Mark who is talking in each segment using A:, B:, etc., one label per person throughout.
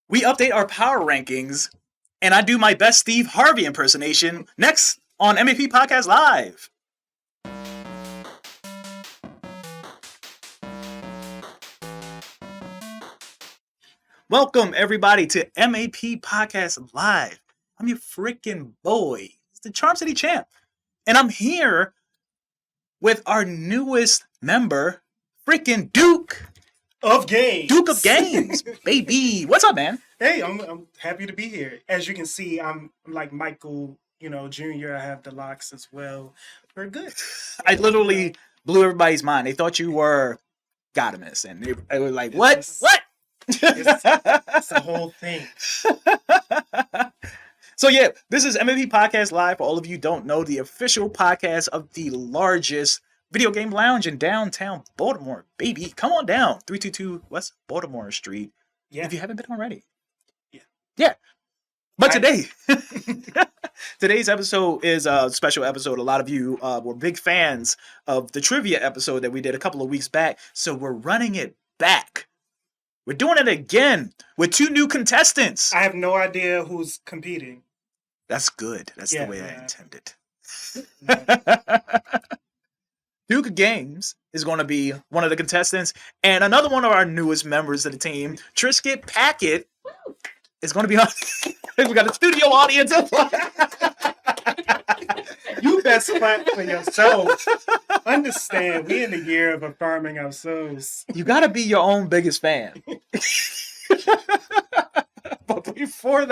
A: We update our power rankings, and I do my best Steve Harvey impersonation next on MAP Podcast Live. Welcome, everybody, to MAP Podcast Live. I'm your freaking boy. It's the Charm City Champ. And I'm here with our newest member, freaking Duke
B: of Games.
A: Duke of Games, baby. What's up, man?
B: Hey, I'm happy to be here. As you can see, I'm like Michael, Jr. I have the locks as well. We're good.
A: I literally blew everybody's mind. They thought you were Gadamus, and they were like, "What? What?"
B: It's the whole thing.
A: So yeah, this is MAP Podcast Live. For all of you who don't know, the official podcast of the largest video game lounge in downtown Baltimore, baby. Come on down, 322 West Baltimore Street.
B: Yeah.
A: If you haven't been already.
B: Yeah.
A: But today's episode is a special episode. A lot of you were big fans of the trivia episode that we did a couple of weeks back, so we're running it back. We're doing it again with two new contestants.
B: I have no idea who's competing.
A: That's good. That's the way I intended. Duke of Games is going to be one of the contestants, and another one of our newest members of the team, Trisket Packet, is going to be on. We got a studio audience.
B: You best clap for yourself. Understand, we in the year of affirming ourselves.
A: You got to be your own biggest fan. But before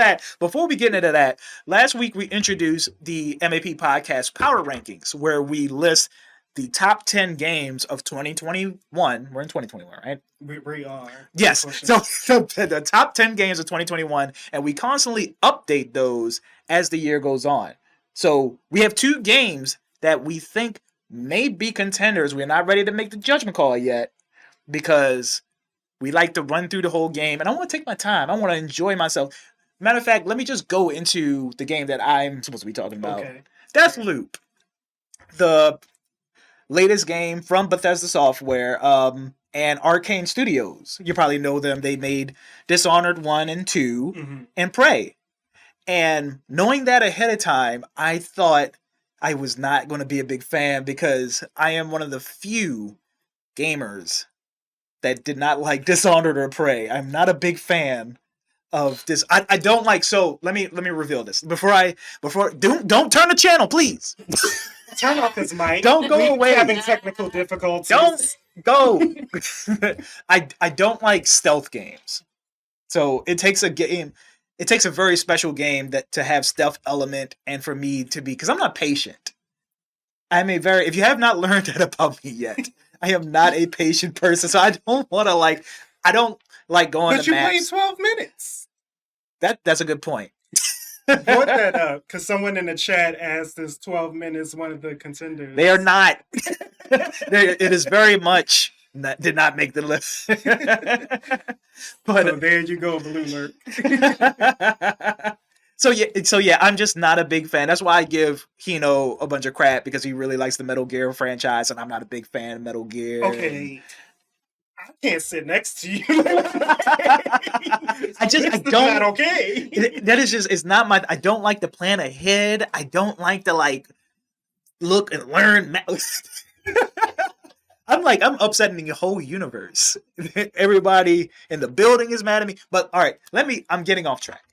A: we get into that, last week we introduced the MAP Podcast Power Rankings, where we list the top 10 games of 2021. We're in 2021, right?
B: We are.
A: Yes. So the top 10 games of 2021, and we constantly update those as the year goes on. So we have two games that we think may be contenders. We're not ready to make the judgment call yet because we like to run through the whole game, and I want to take my time. I want to enjoy myself. Matter of fact, let me just go into the game that I'm supposed to be talking about.
B: Okay.
A: DEATHLOOP, the latest game from Bethesda Software and Arcane Studios. You probably know them. They made Dishonored 1 and 2 and Prey. And knowing that ahead of time, I thought I was not going to be a big fan because I am one of the few gamers that did not like Dishonored or Prey. I'm not a big fan of this. I don't like. So let me reveal this before don't turn the channel, please.
B: Turn off his mic.
A: Don't go away.
B: Having technical difficulties.
A: Don't go. I don't like stealth games. So it takes a game. It takes a very special game to have stealth element, and for me to be, because I'm not patient. If you have not learned that about me yet, I am not a patient person, so I don't want to I don't like going to maps.
B: But you played 12 minutes.
A: That's a good point.
B: Brought that up because someone in the chat asked, "Is 12 minutes one of the contenders?"
A: They are not. It is very much did not make the list. But
B: so there you go, Blue Lurk.
A: So yeah, I'm just not a big fan. That's why I give Hino a bunch of crap because he really likes the Metal Gear franchise, and I'm not a big fan of Metal Gear.
B: Okay. I can't sit next to you.
A: I don't.
B: Not okay.
A: That is just. It's not my. I don't like to plan ahead. I don't like to look and learn. I'm upsetting the whole universe. Everybody in the building is mad at me. But all right, I'm getting off track.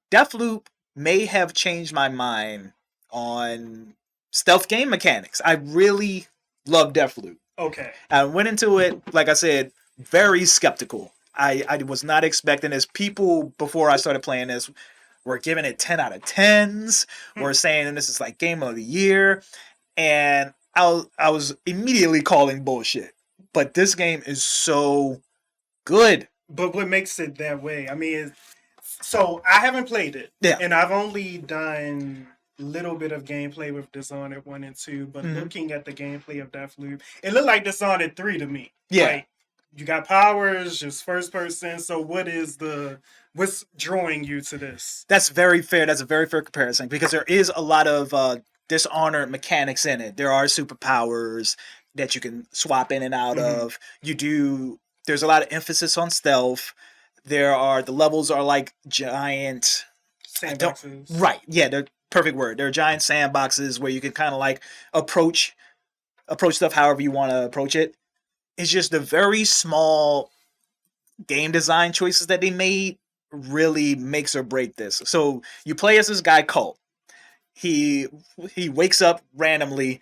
A: DEATHLOOP may have changed my mind on stealth game mechanics. I really love DEATHLOOP.
B: Okay.
A: I went into it, like I said, very skeptical. I was not expecting this. People, before I started playing this, were giving it 10 out of 10s, were saying this is like game of the year. And I was immediately calling bullshit. But this game is so good.
B: But what makes it that way? I mean, so I haven't played it.
A: Yeah.
B: And I've only done a little bit of gameplay with Dishonored 1 and 2. But looking at the gameplay of DEATHLOOP, it looked like Dishonored 3 to me.
A: Yeah.
B: Like, you got powers, just first person. So what's drawing you to this?
A: That's very fair. That's a very fair comparison because there is a lot of Dishonored mechanics in it. There are superpowers that you can swap in and out of. There's a lot of emphasis on stealth. The levels are like giant
B: Sandboxes.
A: Right. Yeah, they're perfect word. They're giant sandboxes where you can kind of like approach stuff however you want to approach it. It's just the very small game design choices that they made really makes or break this. So you play as this guy Colt. He wakes up randomly,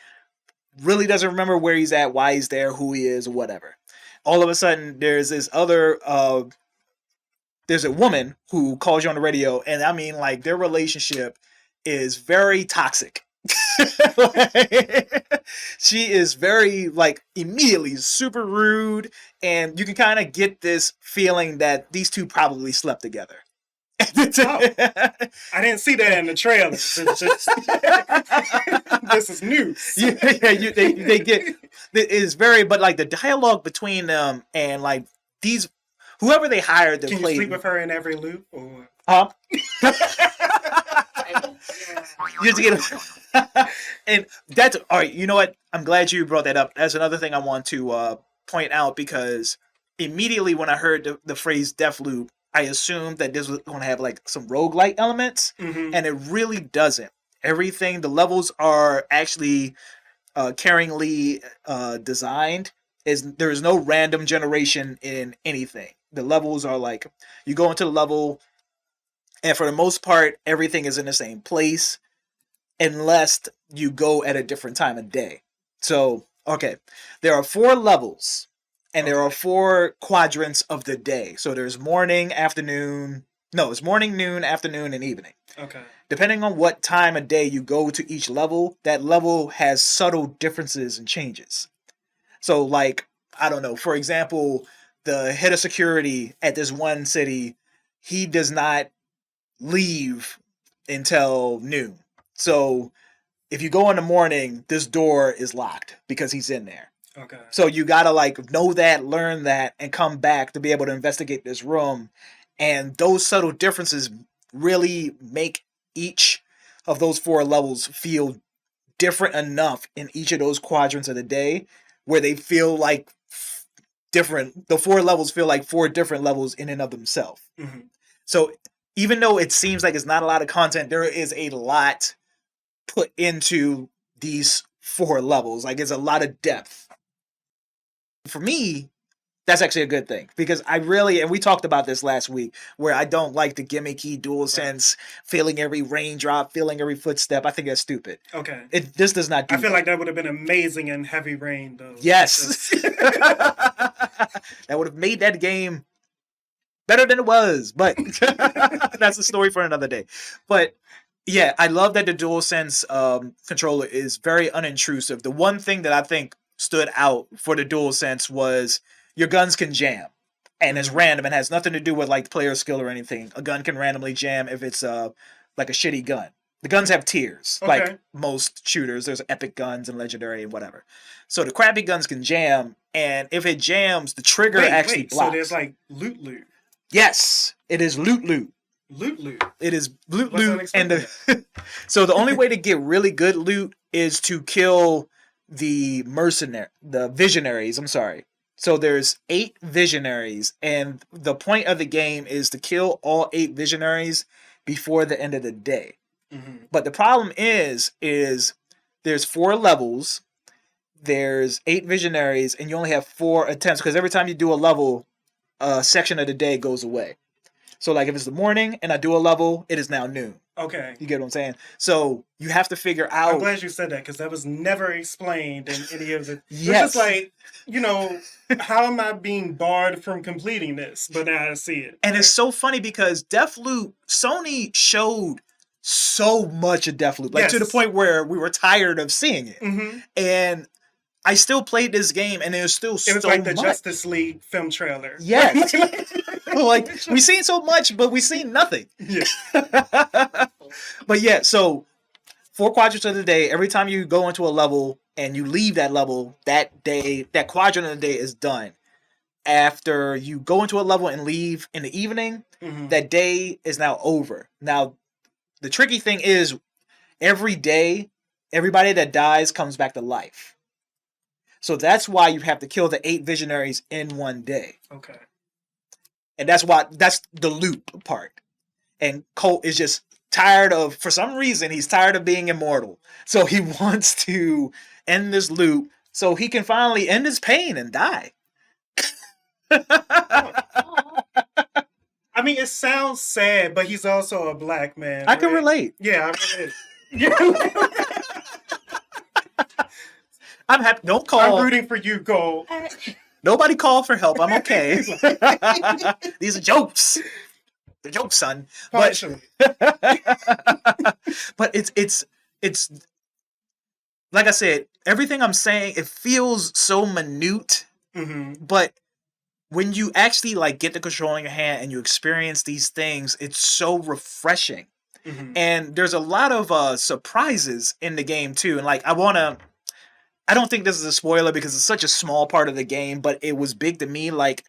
A: really doesn't remember where he's at, why he's there, who he is, or whatever. All of a sudden, there's this other there's a woman who calls you on the radio, and I mean, like, their relationship is very toxic. She is very, like, immediately super rude, and you can kind of get this feeling that these two probably slept together.
B: I didn't see that in the trailer. It's just, this is news.
A: They get it is very, but like the dialogue between them and like these whoever they hired to
B: Can
A: play.
B: you sleep with her in every loop? Or?
A: Huh? You have to get and that's all right. You know what? I'm glad you brought that up. That's another thing I want to point out, because immediately when I heard the phrase Deathloop, I assumed that this was going to have like some roguelike elements, and it really doesn't. Everything, the levels are actually caringly designed. There is no random generation in anything. The levels are like, you go into the level, and for the most part, everything is in the same place, unless you go at a different time of day. So, okay, there are 4 levels. And there are 4 quadrants of the day. So there's morning, afternoon. No, it's morning, noon, afternoon, and evening.
B: Okay.
A: Depending on what time of day you go to each level, that level has subtle differences and changes. So, like, I don't know. For example, the head of security at this one city, he does not leave until noon. So if you go in the morning, this door is locked because he's in there.
B: Okay.
A: So you gotta like know that, learn that, and come back to be able to investigate this room. And those subtle differences really make each of those 4 levels feel different enough in each of those quadrants of the day where they feel like different. The 4 levels feel like 4 different levels in and of themselves.
B: Mm-hmm.
A: So even though it seems like it's not a lot of content, there is a lot put into these 4 levels. Like, it's a lot of depth. For me, that's actually a good thing, because I really, and we talked about this last week, where I don't like the gimmicky DualSense, feeling every raindrop, feeling every footstep. I think that's stupid.
B: Okay.
A: This does not do
B: I feel like that would have been amazing in Heavy Rain, though.
A: Yes. That would have made that game better than it was, but that's a story for another day. But yeah, I love that the DualSense controller is very unintrusive. The one thing that I think stood out for the DualSense was your guns can jam, and it's random and has nothing to do with like player skill or anything. A gun can randomly jam if it's like a shitty gun. The guns have tiers, like most shooters. There's epic guns and legendary and whatever. So the crappy guns can jam, and if it jams, the trigger actually blocks.
B: So there's like loot.
A: Yes, it is loot.
B: Loot.
A: It is loot, and so the only way to get really good loot is to kill the visionaries. I'm sorry. So there's 8 visionaries, and the point of the game is to kill all 8 visionaries before the end of the day. Mm-hmm. But the problem is there's 4 levels, there's 8 visionaries, and you only have 4 attempts, because every time you do a level, a section of the day goes away. So like if it's the morning and I do a level, it is now noon.
B: Okay.
A: You get what I'm saying? So you have to figure out.
B: I'm glad you said that, because that was never explained in any of the.
A: Yes.
B: It's just like, how am I being barred from completing this? But now I see it.
A: And it's so funny because Deathloop, Sony showed so much of Deathloop, like to the point where we were tired of seeing it. Mm-hmm. And I still played this game, and there's still so much. It was like the
B: Justice League film trailer.
A: Yes. Like, we've seen so much, but we've seen nothing. Yeah. But yeah, so 4 quadrants of the day. Every time you go into a level and you leave that level, that day, that quadrant of the day is done. After you go into a level and leave in the evening, that day is now over. Now, the tricky thing is, every day, everybody that dies comes back to life. So that's why you have to kill the 8 visionaries in one day.
B: Okay.
A: And that's the loop part. And Colt is just tired of, for some reason, he's tired of being immortal. So he wants to end this loop so he can finally end his pain and die.
B: I mean, it sounds sad, but he's also a black man.
A: I can relate.
B: Yeah, I relate.
A: I'm happy. Don't call.
B: I'm rooting for you, Cole.
A: Nobody call for help. I'm okay. These are jokes. The joke, son. But but it's like I said, everything I'm saying, it feels so minute.
B: Mm-hmm.
A: But when you actually like get the control in your hand and you experience these things, it's so refreshing.
B: Mm-hmm.
A: And there's a lot of surprises in the game too. And like I don't think this is a spoiler because it's such a small part of the game, but it was big to me. Like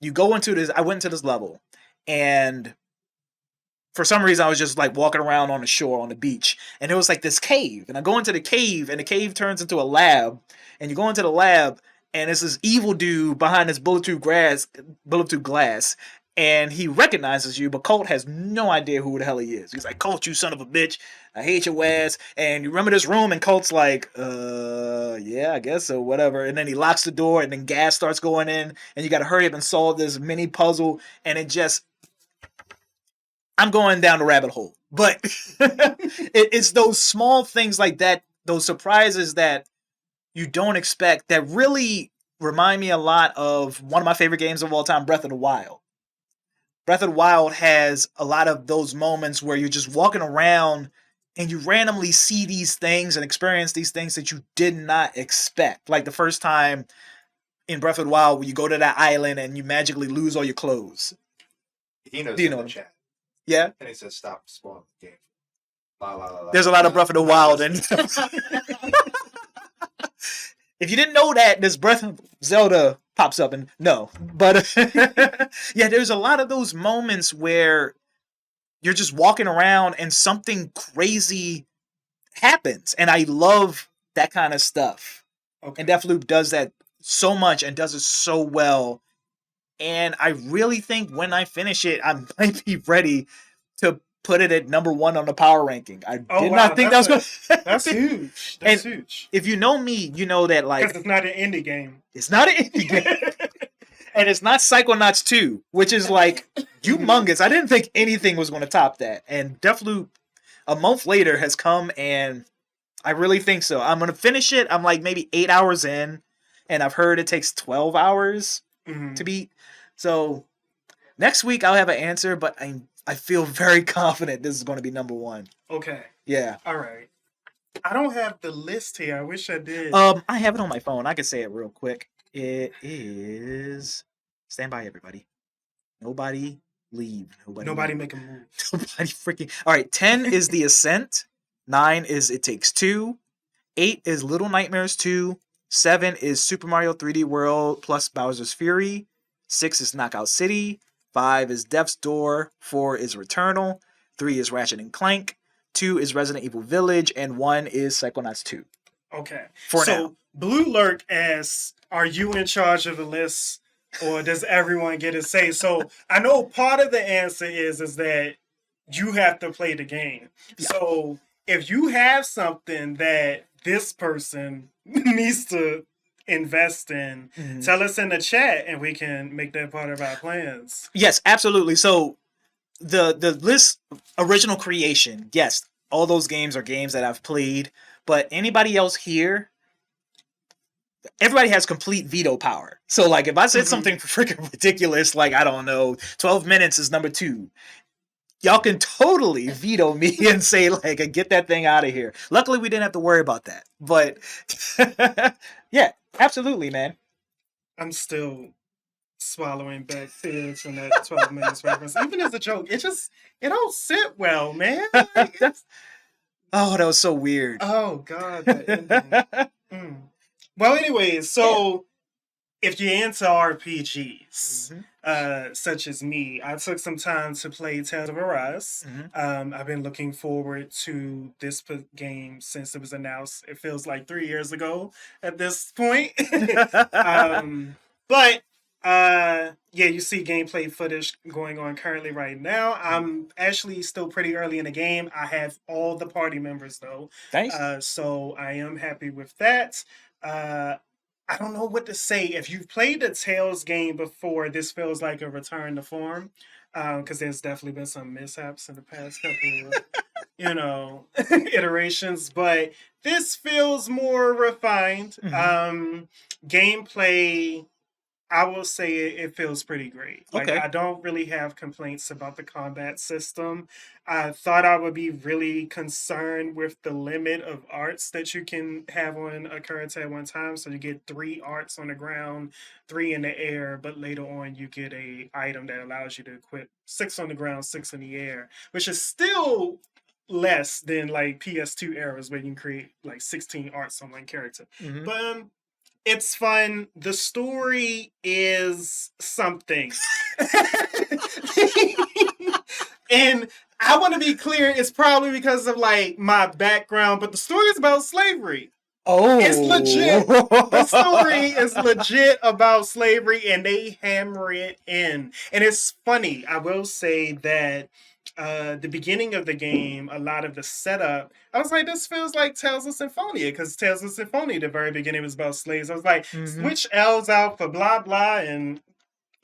A: you go into this, I went into this level and for some reason I was just like walking around on the shore on the beach and it was like this cave and I go into the cave and the cave turns into a lab and you go into the lab and it's this evil dude behind this bulletproof glass and he recognizes you, but Colt has no idea who the hell he is. He's like, Colt, you son of a bitch. I hate your ass. And you remember this room? And Colt's like, yeah, I guess so, whatever. And then he locks the door and then gas starts going in and you got to hurry up and solve this mini puzzle. And it just, I'm going down the rabbit hole. But it's those small things like that, those surprises that you don't expect that really remind me a lot of one of my favorite games of all time, Breath of the Wild. Breath of the Wild has a lot of those moments where you're just walking around and you randomly see these things and experience these things that you did not expect. Like the first time in Breath of the Wild where you go to that island and you magically lose all your clothes.
C: He knows
A: Do you
C: in
A: know
C: the chat.
A: Yeah?
C: And he says, stop spoiling the game. La, la, la, la.
A: There's a lot of Breath of the Wild. And if you didn't know that, this Breath of Zelda pops up and no. But yeah, there's a lot of those moments where you're just walking around and something crazy happens. And I love that kind of stuff.
B: Okay.
A: And DeathLoop does that so much and does it so well. And I really think when I finish it, I might be ready to put it at number 1 on the power ranking. I did not think that was going to.
B: That's huge. That's huge.
A: If you know me, you know that like
B: because it's not an indie game.
A: It's not an indie game, and it's not Psychonauts 2, which is like humongous. I didn't think anything was going to top that, and DeathLoop a month later has come, and I really think so. I'm going to finish it. I'm like maybe 8 hours in, and I've heard it takes 12 hours to beat. So next week I'll have an answer, but I feel very confident this is going to be number 1.
B: Okay.
A: Yeah.
B: All right. I don't have the list here. I wish I did.
A: I have it on my phone. I can say it real quick. It is. Stand by, everybody. Nobody leave.
B: Nobody make a move.
A: Nobody freaking. All right. 10 is The Ascent. 9 is It Takes Two. 8 is Little Nightmares 2. 7 is Super Mario 3D World plus Bowser's Fury. 6 is Knockout City. 5 is Death's Door. 4 is Returnal. 3 is Ratchet and Clank. 2 is Resident Evil Village. And 1 is Psychonauts 2.
B: Okay.
A: For now.
B: Blue Lurk asks, are you in charge of the list or does everyone get a say? So I know part of the answer is that you have to play the game. Yeah. So if you have something that this person needs to invest in, tell us in the chat and we can make that part of our plans.
A: Yes, absolutely. So the list original creation, yes, all those games are games that I've played, but anybody else here, everybody has complete veto power. So like if I said something freaking ridiculous, like I don't know, 12 minutes is number 2, y'all can totally veto me and say like, get that thing out of here. Luckily we didn't have to worry about that, but yeah, absolutely, man. I'm
B: still swallowing back tears from that 12 minutes reference. Even as a joke, it don't sit well, man. Like,
A: oh, that was so weird.
B: Oh, God. That ending. Well, anyways, so if you're into RPGs, such as me, I took some time to play Tales of Arise. I've been looking forward to this game since it was announced. It feels like 3 years ago at this point. But Yeah, you see gameplay footage going on currently right now. I'm actually still pretty early in the game. I have all the party members though.
A: Nice.
B: So I am happy with that. Uh, I don't know what to say. If you've played the Tales game before, this feels like a return to form. Because there's definitely been some mishaps in the past couple of, iterations, but this feels more refined. Gameplay, I will say it feels pretty great. Like,
A: Okay.
B: I don't really have complaints about the combat system. I thought I would be really concerned with the limit of arts that you can have on a character at one time. So you get 3 arts on the ground, 3 in the air, but later on you get a item that allows you to equip 6 on the ground, 6 in the air, which is still less than like PS2 eras where you can create like 16 arts on one character.
A: Mhm.
B: But it's fun. The story is something. And I want to be clear, it's probably because of like my background, but the story is about slavery.
A: Oh,
B: It's legit. The story is legit about slavery and they hammer it in. And it's funny. I will say that the beginning of the game, a lot of the setup, I was like, this feels like Tales of Symphonia, because Tales of Symphonia, the very beginning was about slaves. I was like, switch L's out for blah blah and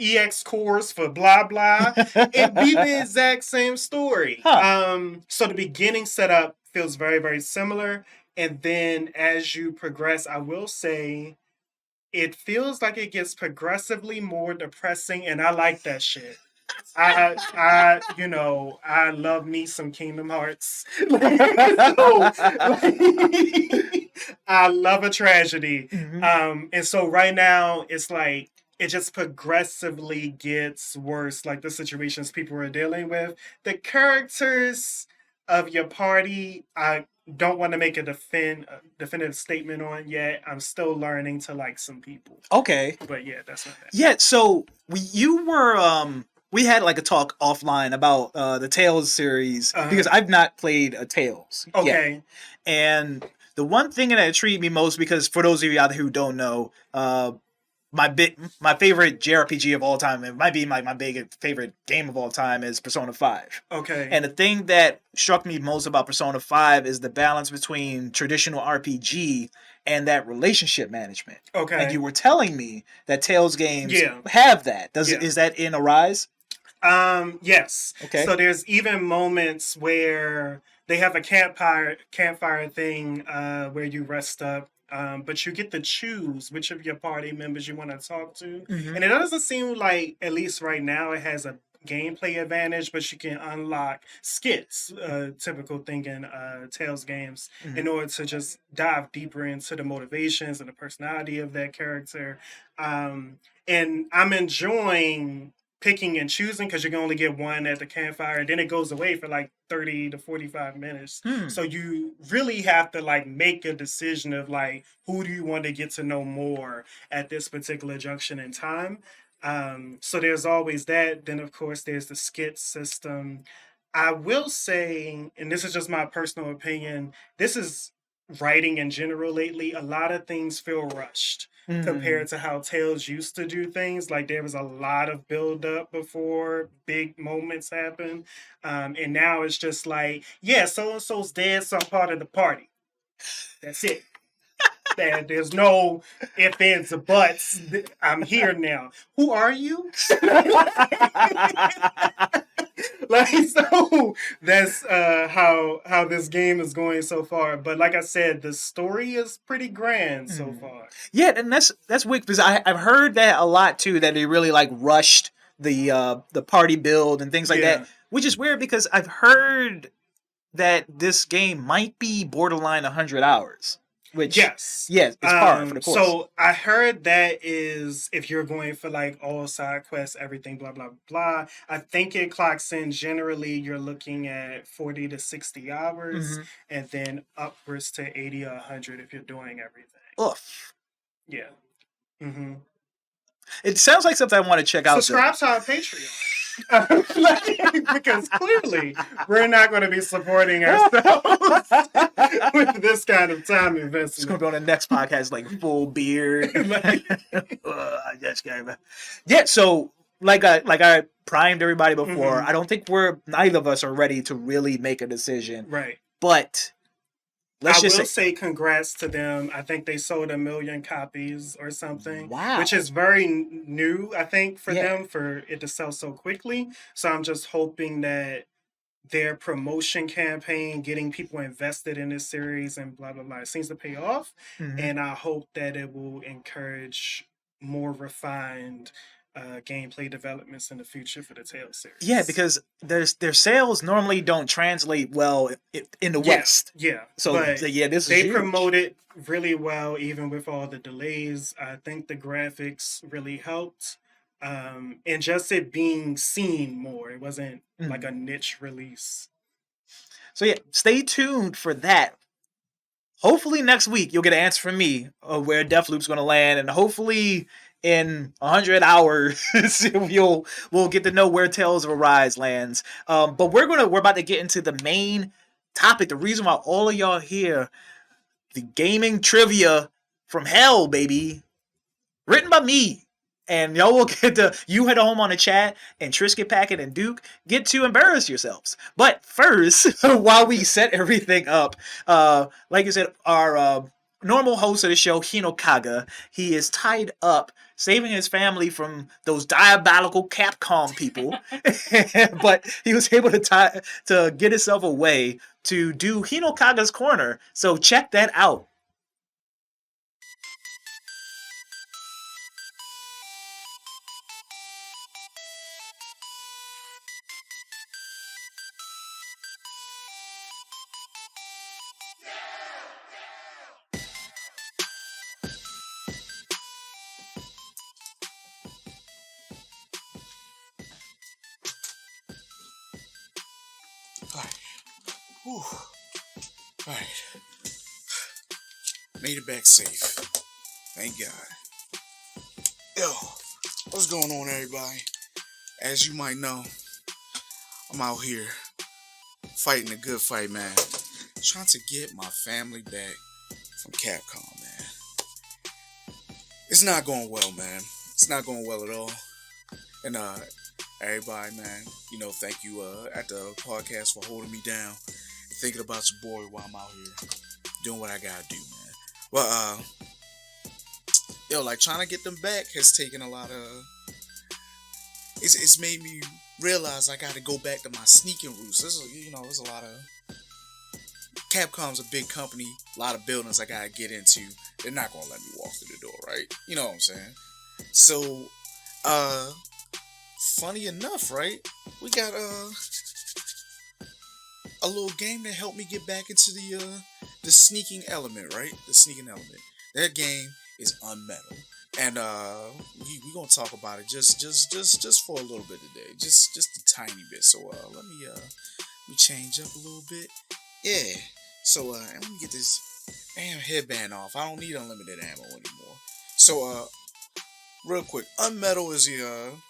B: EX cores for blah blah. It'd be the exact same story. So the beginning setup feels very, very similar. And then as you progress, I will say it feels like it gets progressively more depressing, and I like that shit. I love me some Kingdom Hearts. I love a tragedy. And so right now it's like it just progressively gets worse, like the situations people are dealing with. The characters of your party, I don't want to make a definitive statement on yet. I'm still learning to like some people.
A: Okay.
B: But yeah, that's not that.
A: Yeah, so we had like a talk offline about the Tales series because I've not played a Tales yet. And the one thing that intrigued me most, because for those of you out there who don't know, my favorite JRPG of all time, it might be my big favorite game of all time, is Persona 5.
B: Okay.
A: And the thing that struck me most about Persona 5 is the balance between traditional RPG and that relationship management.
B: Okay.
A: And you were telling me that Tales games have that. Is that in Arise?
B: Yes.
A: Okay.
B: So there's even moments where they have a campfire thing where you rest up. But you get to choose which of your party members you want to talk to. And it doesn't seem like, at least right now, it has a gameplay advantage, but you can unlock skits, typical thing in Tales games, in order to just dive deeper into the motivations and the personality of that character. And I'm enjoying picking and choosing, because you can only get one at the campfire, and then it goes away for like 30 to 45 minutes. So you really have to like make a decision of like, who do you want to get to know more at this particular junction in time. So there's always that. Then of course there's the skit system. I will say, and this is just my personal opinion, this is writing in general lately, a lot of things feel rushed compared to how Tales used to do things. Like there was a lot of build up before big moments happen. And now it's just like, yeah, so-and-so's dead, some part of the party. That's it. There's no ifs, ands, or buts. I'm here now. Who are you? Like, so that's how this game is going so far. But like I said, the story is pretty grand so far.
A: Yeah, and that's weird, because I've heard that a lot too, that they really like rushed the party build and things like that, which is weird because I've heard that this game might be borderline 100 hours. Which it's par for the course.
B: So I heard that is if you're going for like all side quests, everything, blah blah blah. I think it clocks in generally. You're looking at 40 to 60 hours, and then upwards to 80 or 100 if you're doing everything.
A: Oof.
B: Yeah.
A: It sounds like something I want to check out.
B: Subscribe to our Patreon. Because clearly we're not going to be supporting ourselves with this kind of time
A: It's
B: investment.
A: gonna be on the next podcast, like full beard.
B: Like-
A: I just can't. Yeah, so like I primed everybody before.
B: Mhm.
A: I don't think neither of us are ready to really make a decision.
B: Right.
A: But
B: I
A: let's just
B: will
A: say,
B: say congrats to them. I think they sold 1 million copies or something.
A: Wow.
B: Which is very new, I think, for
A: Yeah.
B: them, for it to sell so quickly. So I'm just hoping that their promotion campaign, getting people invested in this series and blah, blah, blah, seems to pay off.
A: Mhm.
B: And I hope that it will encourage more refined gameplay developments in the future for the Tales series.
A: Yeah, because their sales normally don't translate well in the West.
B: Yeah.
A: So
B: but
A: yeah, this is
B: they
A: huge.
B: promote it really well, even with all the delays. I think the graphics really helped. And just it being seen more. It wasn't like a niche release.
A: So yeah, stay tuned for that. Hopefully next week you'll get an answer from me of where Deathloop's going to land, and hopefully in 100 hours we'll get to know where Tales of Arise lands. But we're about to get into the main topic, the reason why all of y'all here, the gaming trivia from hell, baby, written by me. And y'all will get to, you head home on the chat, and Trisket Packet and Duke get to embarrass yourselves. But first, while we set everything up, like I said, our normal host of the show, Hinokaga, he is tied up saving his family from those diabolical Capcom people. But he was able to get himself away to do Hinokaga's Corner. So check that out.
D: Alright. Made it back safe. Thank God. Yo, what's going on, everybody? As you might know, I'm out here fighting a good fight, man. Trying to get my family back from Capcom, man. It's not going well, man. It's not going well at all. And everybody, man, thank you at the podcast for holding me down, thinking about your boy while I'm out here doing what I gotta do, man. Well, trying to get them back has taken a lot of. It's made me realize I gotta go back to my sneaking roots. There's a lot of. Capcom's a big company, a lot of buildings I gotta get into. They're not gonna let me walk through the door, right? You know what I'm saying? So, funny enough, right? We got a little game that helped me get back into the sneaking element, right? The sneaking element. That game is Unmetal, and we gonna talk about it just for a little bit today, just a tiny bit. So let me change up a little bit. Yeah. So and let me get this damn headband off. I don't need unlimited ammo anymore. So real quick, Unmetal is an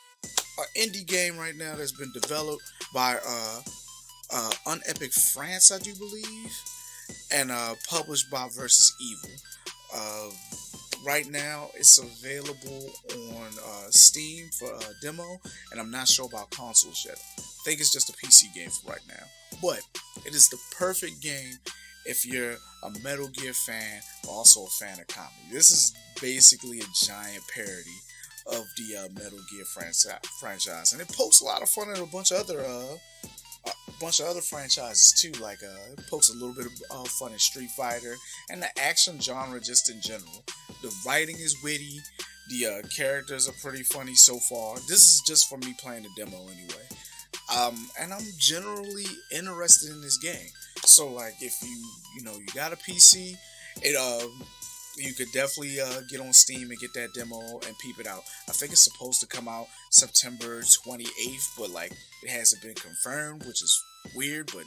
D: indie game right now that's been developed by Unepic France, I do believe, and published by Versus Evil. Right now, it's available on Steam for a demo, and I'm not sure about consoles yet. I think it's just a PC game for right now. But it is the perfect game if you're a Metal Gear fan, but also a fan of comedy. This is basically a giant parody of the Metal Gear franchise, and it pokes a lot of fun at a bunch of other franchises too. Like it pokes a little bit of fun in Street Fighter and the action genre just in general. The writing is witty. The characters are pretty funny so far. This is just for me playing the demo anyway. And I'm generally interested in this game. So like if you got a PC, you could definitely get on Steam and get that demo and peep it out. I think it's supposed to come out September 28th, but like it hasn't been confirmed, which is weird, but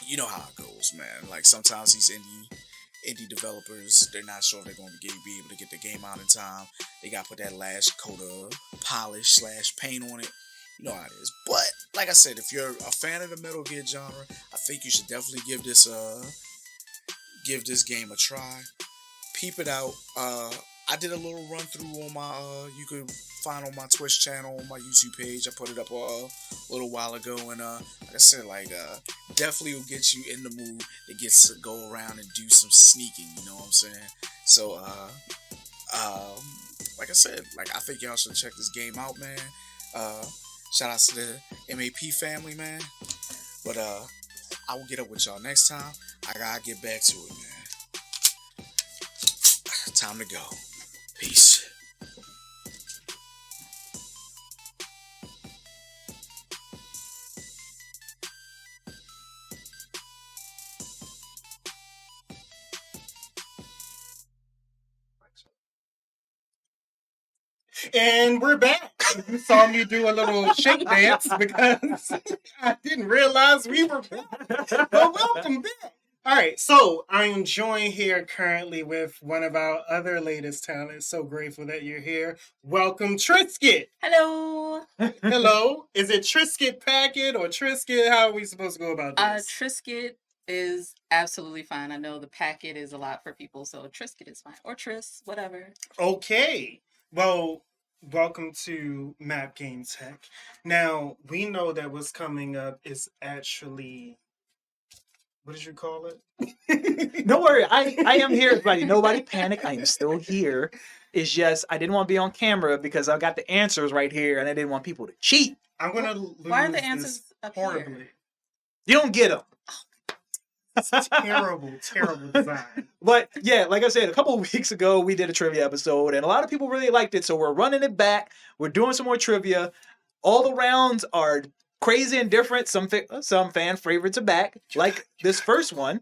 D: you know how it goes, man. Like sometimes these indie developers, they're not sure if they're going to be able to get the game out in time. They got to put that last coat of polish / paint on it. You know how it is. But like I said, if you're a fan of the Metal Gear genre, I think you should definitely give this game a try. Peep it out. I did a little run through on my you could find on my Twitch channel, on my YouTube page. I put it up a little while ago, and like I said, definitely will get you in the mood to go around and do some sneaking. You know what I'm saying? So like I said, I think y'all should check this game out, man. Shout out to the MAP family, man. But I will get up with y'all next time. I gotta get back to it, man. Time to go. Peace.
B: And we're back. You saw me do a little shake dance because I didn't realize we were back. But welcome back. All right, so I am joined here currently with one of our other latest talents. So grateful that you're here. Welcome, Trisket.
E: Hello.
B: Hello. Is it Trisket Packet or Trisket? How are we supposed to go about this?
E: Trisket is absolutely fine. I know the packet is a lot for people, so Trisket is fine. Or Tris, whatever.
B: Okay. Well, welcome to Map Game Tech. Now, we know that what's coming up is actually... What did you call it?
A: Don't worry, I am here, everybody. Nobody panic. I am still here. It's just I didn't want to be on camera because I got the answers right here, and I didn't want people to cheat.
B: I'm gonna lose.
E: Why are the answers
B: this
E: up
B: horribly?
E: here?
A: You don't get them.
B: It's terrible design.
A: But yeah, like I said, a couple of weeks ago, we did a trivia episode, and a lot of people really liked it. So we're running it back. We're doing some more trivia. All the rounds are crazy and different. Some fan favorites are back, like this first one.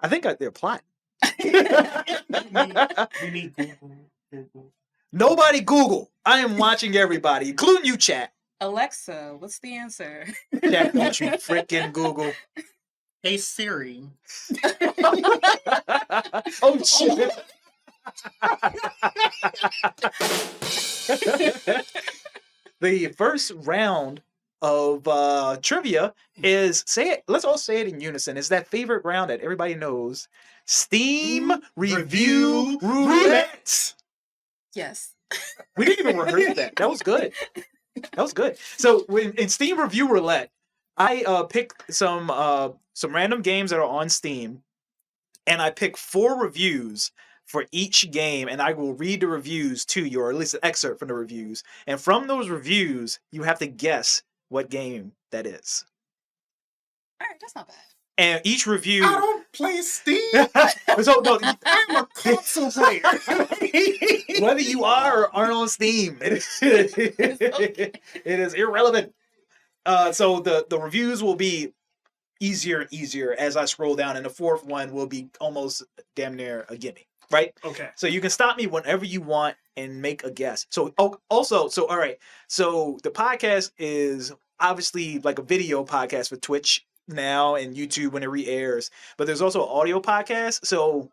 A: I think they're plotting.
B: We need Google.
A: Nobody Google. I am watching everybody, including you, chat.
E: Alexa, what's the answer?
A: Chat, don't you freaking Google.
B: Hey Siri.
A: Oh shit. The first round of trivia is, say it, let's all say it in unison. It's that favorite round that everybody knows. Steam Review Roulette.
E: Yes.
A: We didn't even rehearse that. That was good. That was good. So in Steam Review Roulette, I picked some random games that are on Steam, and I picked 4 reviews for each game, and I will read the reviews to you, or at least an excerpt from the reviews. And from those reviews, you have to guess what game that is.
E: All right, that's not bad.
A: And each review...
B: I don't play Steam.
A: So, no,
B: I'm a console player.
A: whether you are or aren't on Steam, it is irrelevant. So the reviews will be easier and easier as I scroll down, and the 4th one will be almost damn near a gimme, right?
B: Okay.
A: So you can stop me whenever you want and make a guess. So all right. So the podcast is obviously like a video podcast for Twitch now and YouTube when it re-airs, but there's also an audio podcast. So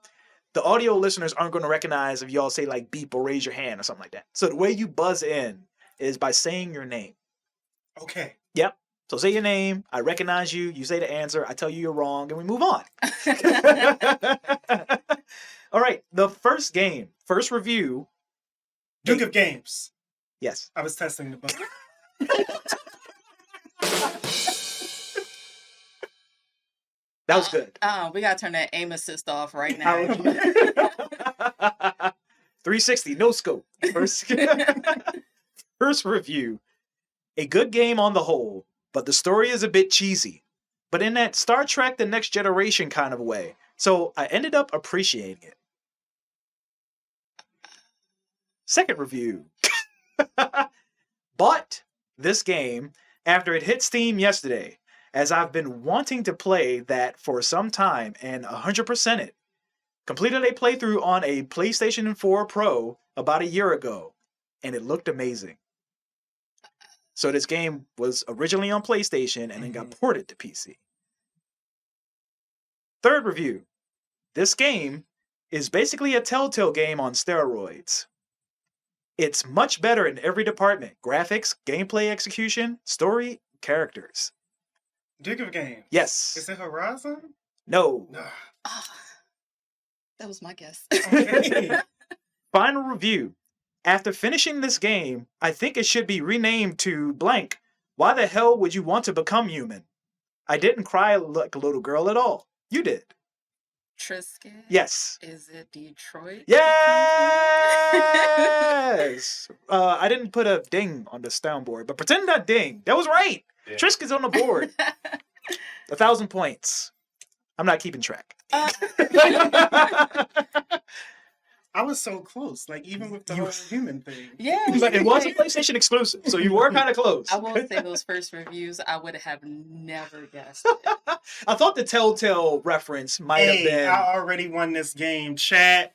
A: the audio listeners aren't going to recognize if y'all say like beep or raise your hand or something like that. So the way you buzz in is by saying your name.
B: Okay.
A: Yep. So say your name, I recognize you, you say the answer, I tell you you're wrong, and we move on. All right, the first game, first review.
B: Duke of Games.
A: Yes.
B: I was testing the button.
A: That was good.
E: We gotta turn that aim assist off right now.
A: 360, no scope. First review. A good game on the whole, but the story is a bit cheesy. But in that Star Trek The Next Generation kind of way. So I ended up appreciating it. Second review. Bought this game after it hit Steam yesterday, as I've been wanting to play that for some time and 100% it. Completed a playthrough on a PlayStation 4 Pro about a year ago, and it looked amazing. So this game was originally on PlayStation and then got ported to PC. Third review. This game is basically a Telltale game on steroids. It's much better in every department: graphics, gameplay execution, story, characters.
B: Duke of Games.
A: Yes.
B: Is it Horizon?
A: No.
E: Ah, that was my guess.
B: Okay.
A: Final review. After finishing this game, I think it should be renamed to blank. Why the hell would you want to become human? I didn't cry like a little girl at all. You did.
E: Trisket?
A: Yes.
E: Is it Detroit?
A: Yes! I didn't put a ding on the soundboard, but pretend that ding. That was right.
C: Yeah.
A: Trisk is on the board. 1,000 points. I'm not keeping track.
B: I was so close, like even with the whole human thing.
E: Yeah.
A: But it was a
E: like,
A: PlayStation exclusive, so you were kind of close.
E: I will say those first reviews, I would have never guessed it.
A: I thought the Telltale reference might have
B: Hey,
A: been.
B: I already won this game. Chat,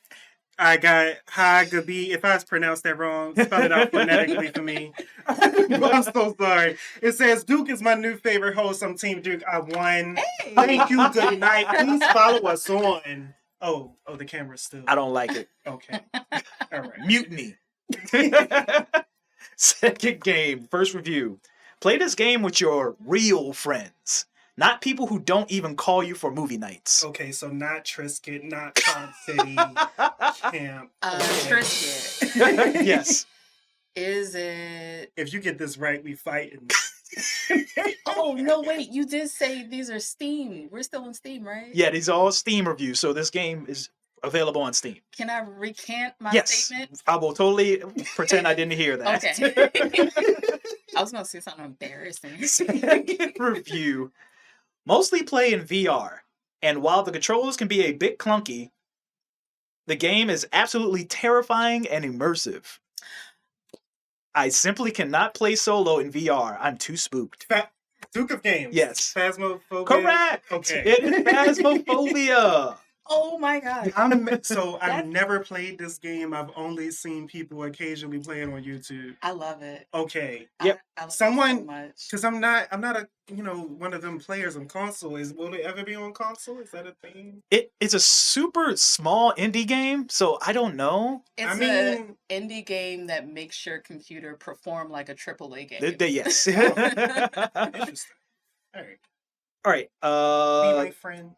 B: I got Hinokaga. If I pronounced that wrong, spell it out phonetically for me. I'm so sorry. It says, Duke is my new favorite host. I'm Team Duke. I won.
E: Hey.
B: Thank you. Good night. Please follow us on. Oh, the camera's still.
A: I don't like it.
B: Okay. All right.
A: Mutiny. Second game, first review. Play this game with your real friends, not people who don't even call you for movie nights.
B: Okay, so not Trisket, not Todd City, Camp.
E: Trisket.
A: Yes.
E: Is it...
B: If you get this right, we fighting.
E: Oh, no, wait. You did say these are Steam. We're still on Steam, right?
A: Yeah, these are all Steam reviews, so this game is available on Steam.
E: Can I recant my
A: Yes.
E: statement?
A: I will totally pretend I didn't hear that.
E: Okay. I was going to say something embarrassing.
A: Second review. Mostly play in VR, and while the controls can be a bit clunky, the game is absolutely terrifying and immersive. I simply cannot play solo in VR. I'm too spooked.
B: Duke of Games.
A: Yes.
B: Phasmophobia.
A: Correct.
B: Okay.
A: It is Phasmophobia.
E: Oh, my God.
B: I've never played this game. I've only seen people occasionally play it on YouTube.
E: I love it.
B: Okay.
A: Yep.
E: I love it
B: Someone-
E: so much.
B: Because I'm not a one of them players on console. Will it ever be on console? Is that a thing?
A: It's a super small indie game, so I don't know.
E: It's
B: I mean-
E: an indie game that makes your computer perform like a AAA game.
A: Yes.
B: Interesting. All right.
A: All right.
B: Be my friend.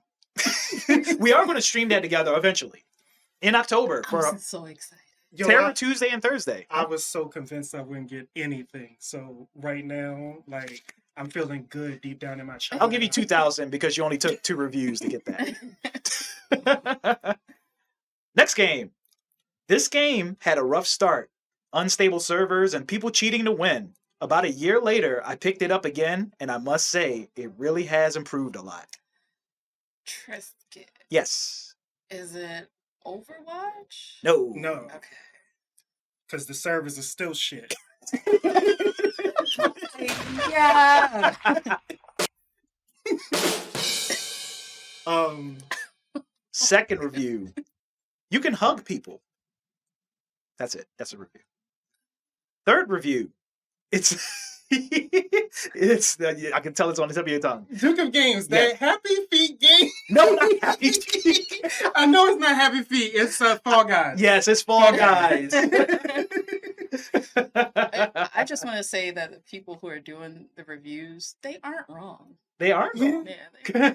A: We are going to stream that together eventually in October for
E: I'm so excited.
B: Yo,
A: Terror Tuesday and Thursday.
B: I was so convinced I wouldn't get anything. So right now, like, I'm feeling good deep down in my chest.
A: I'll give you 2,000 because you only took 2 reviews to get that. Next game. This game had a rough start. Unstable servers and people cheating to win. About a year later, I picked it up again, and I must say, it really has improved a lot.
E: Trisket.
A: Yes.
E: Is it Overwatch?
A: No.
B: No,
E: Okay.
B: because the servers are still shit.
E: Yeah.
A: Second review. You can hug people. That's it. That's a review. Third review. It's I can tell it's on the tip of your tongue.
B: Duke of Games, that Happy Feet game.
A: No, not Happy Feet.
B: I know it's not Happy Feet. It's Fall Guys.
A: Yes, it's Fall Guys.
E: I just want to say that the people who are doing the reviews, they aren't wrong.
A: They are.
B: Yeah.
E: Yeah,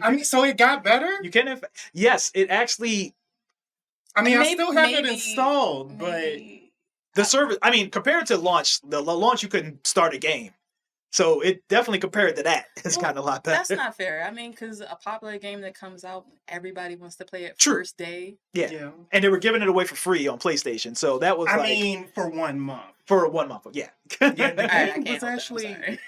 B: I mean, so it got better?
A: you can. Yes, it actually.
B: I mean, I
E: Maybe-
B: still have it
E: maybe-
B: installed, but
E: maybe-
A: The service, I mean, compared to launch, the launch you couldn't start a game. So it definitely compared to that, it's
E: Well,
A: gotten a lot better.
E: That's not fair. I mean, because a popular game that comes out, everybody wants to play it
A: True.
E: first day.
A: Yeah.
B: yeah.
A: And they were giving it away for free on PlayStation. So that was
B: I
A: like
B: mean, for 1 month.
A: for 1 month. Yeah.
B: Yeah, the
E: All right, I
B: game
E: can't
B: was
E: hold that, I'm
B: actually
E: sorry.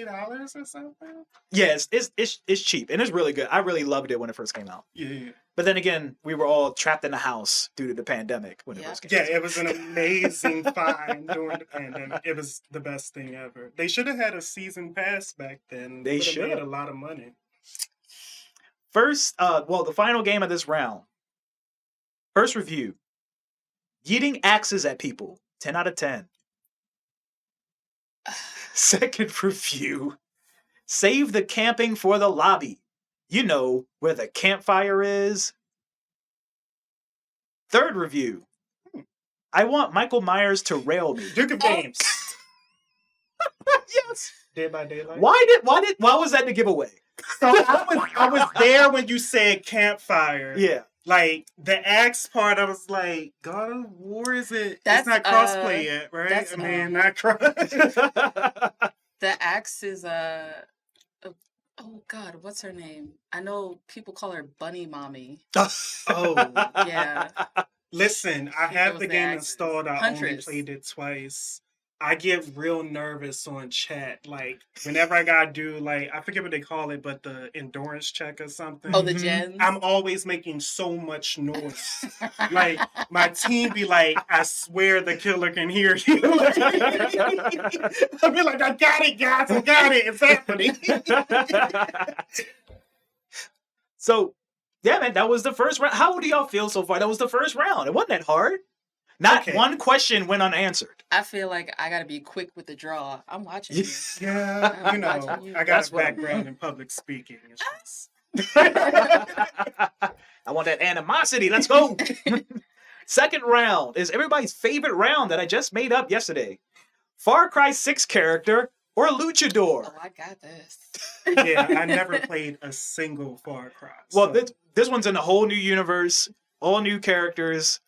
B: $20 or something.
A: Yeah, it's cheap and it's really good. I really loved it when it first came out.
B: Yeah.
A: But then again, we were all trapped in the house due to the pandemic when it
E: Yeah.
A: first came
B: Yeah,
A: out.
B: it was an amazing find during the pandemic. It was the best thing ever. They should have had a season pass back then.
A: They
B: Would've
A: should.
B: made a lot of money.
A: First, the final game of this round. First review. Yeeting axes at people. 10 out of 10. Second review. Save the camping for the lobby. You know, where the campfire is. Third review. I want Michael Myers to rail me.
B: Duke of Games.
A: Yes.
B: Dead by Daylight.
A: Why was that the giveaway?
B: So I was there when you said campfire.
A: Yeah.
B: Like the axe part, I was like, God of War is it?
E: That's,
B: it's not crossplay yet, right?
E: that's,
B: I mean, not cross.
E: The axe is oh God, what's her name? I know people call her Bunny Mommy.
B: Oh,
E: Yeah.
B: listen, I have
E: Those
B: the game
E: axes.
B: installed. I only
E: Huntress.
B: played it twice. I get real nervous on chat. Like whenever I gotta do I forget what they call it, but the endurance check or something.
E: Oh, the
A: Mhm.
E: gens.
B: I'm always making so much noise. Like my team be like, I swear the killer can hear you. I be like, I got it, guys, I got it. It's happening.
A: So, yeah, man, that was the first round. How do y'all feel so far? That was the first round. It wasn't that hard. Not
B: Okay.
A: one question went unanswered.
E: I feel like I gotta be quick with the draw. I'm watching you.
B: Yeah, you know,
E: Watching you.
B: I got
A: That's
B: a
A: what I'm-
B: background in public speaking. It's just-
A: I want that animosity. Let's go. Second round is everybody's favorite round that I just made up yesterday. Far Cry 6 character or Luchador.
E: Oh, I got this.
B: yeah, I never played a single Far Cry.
A: Well,
B: so-
A: this one's in a whole new universe, all new characters,